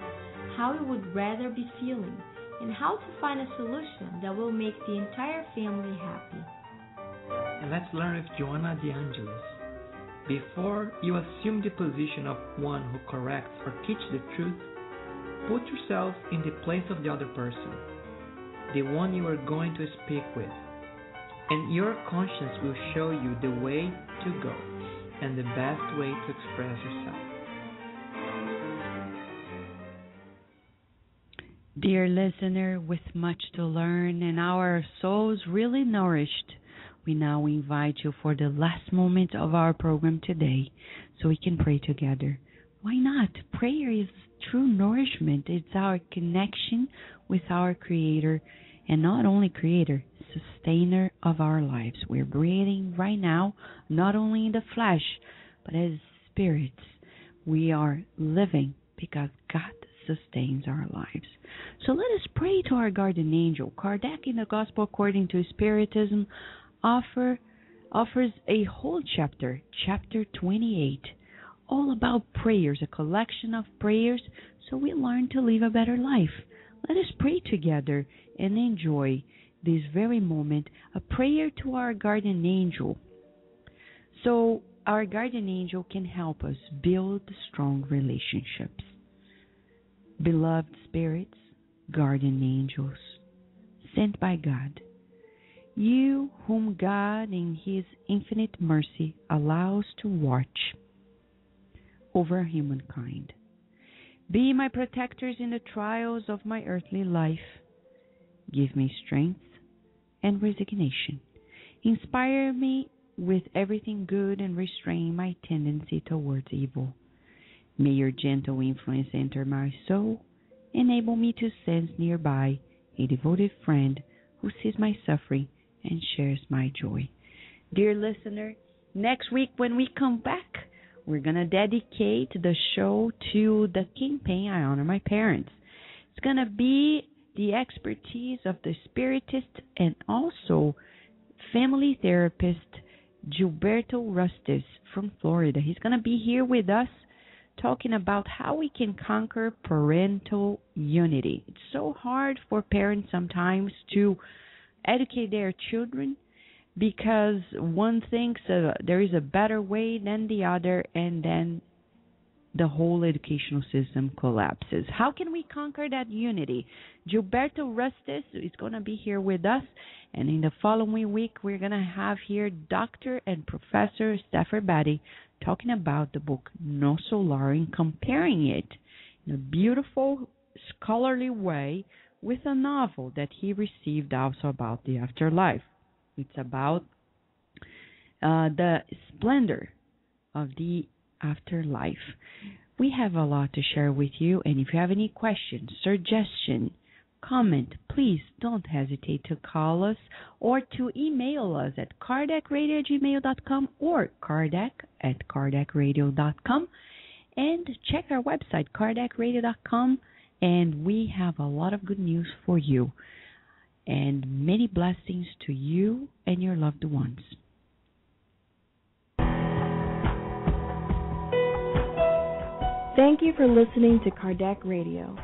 S20: how we would rather be feeling, and how to find a solution that will make the entire family happy.
S19: And let's learn with Joanna de Angelis. Before you assume the position of one who corrects or teaches the truth, put yourself in the place of the other person, the one you are going to speak with, and your conscience will show you the way to go and the best way to express yourself.
S1: Dear listener, with much to learn and our souls really nourished, we now invite you for the last moment of our program today so we can pray together. Why not? Prayer is true nourishment. It's our connection with our Creator, and not only Creator, Sustainer of our lives. We're breathing right now, not only in the flesh, but as spirits. We are living because God sustains our lives. So let us pray to our guardian angel. Kardec in the Gospel According to Spiritism offers a whole chapter, chapter 28, all about prayers, a collection of prayers, so we learn to live a better life. Let us pray together and enjoy this very moment, a prayer to our guardian angel. So our guardian angel can help us build strong relationships. Beloved spirits, guardian angels, sent by God, you whom God in His infinite mercy allows to watch over humankind, be my protectors in the trials of my earthly life. Give me strength and resignation. Inspire me with everything good and restrain my tendency towards evil. May your gentle influence enter my soul. Enable me to sense nearby a devoted friend who sees my suffering and shares my joy. Dear listener, next week when we come back, we're going to dedicate the show to the campaign I Honor My Parents. It's going to be the expertise of the spiritist and also family therapist Gilberto Rustis from Florida. He's going to be here with us talking about how we can conquer parental unity. It's so hard for parents sometimes to educate their children because one thinks there is a better way than the other, and then the whole educational system collapses. How can we conquer that unity? Gilberto Rustis is going to be here with us, and in the following week we're going to have here Dr. and Professor Stafford Batty talking about the book No Solar and comparing it in a beautiful scholarly way with a novel that he received also about the afterlife. It's about the splendor of the afterlife. We have a lot to share with you, and if you have any questions, suggestions, comment, please don't hesitate to call us or to email us at kardecradio@gmail.com or kardec@kardecradio.com, and check our website, kardecradio.com, and we have a lot of good news for you. And many blessings to you and your loved ones.
S4: Thank you for listening to Kardec Radio,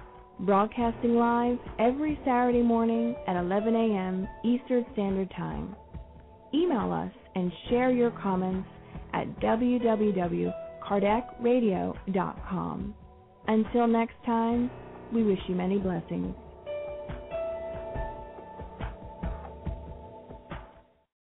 S4: broadcasting live every Saturday morning at 11 a.m. Eastern Standard Time. Email us and share your comments at www.kardecradio.com. Until next time, we wish you many blessings.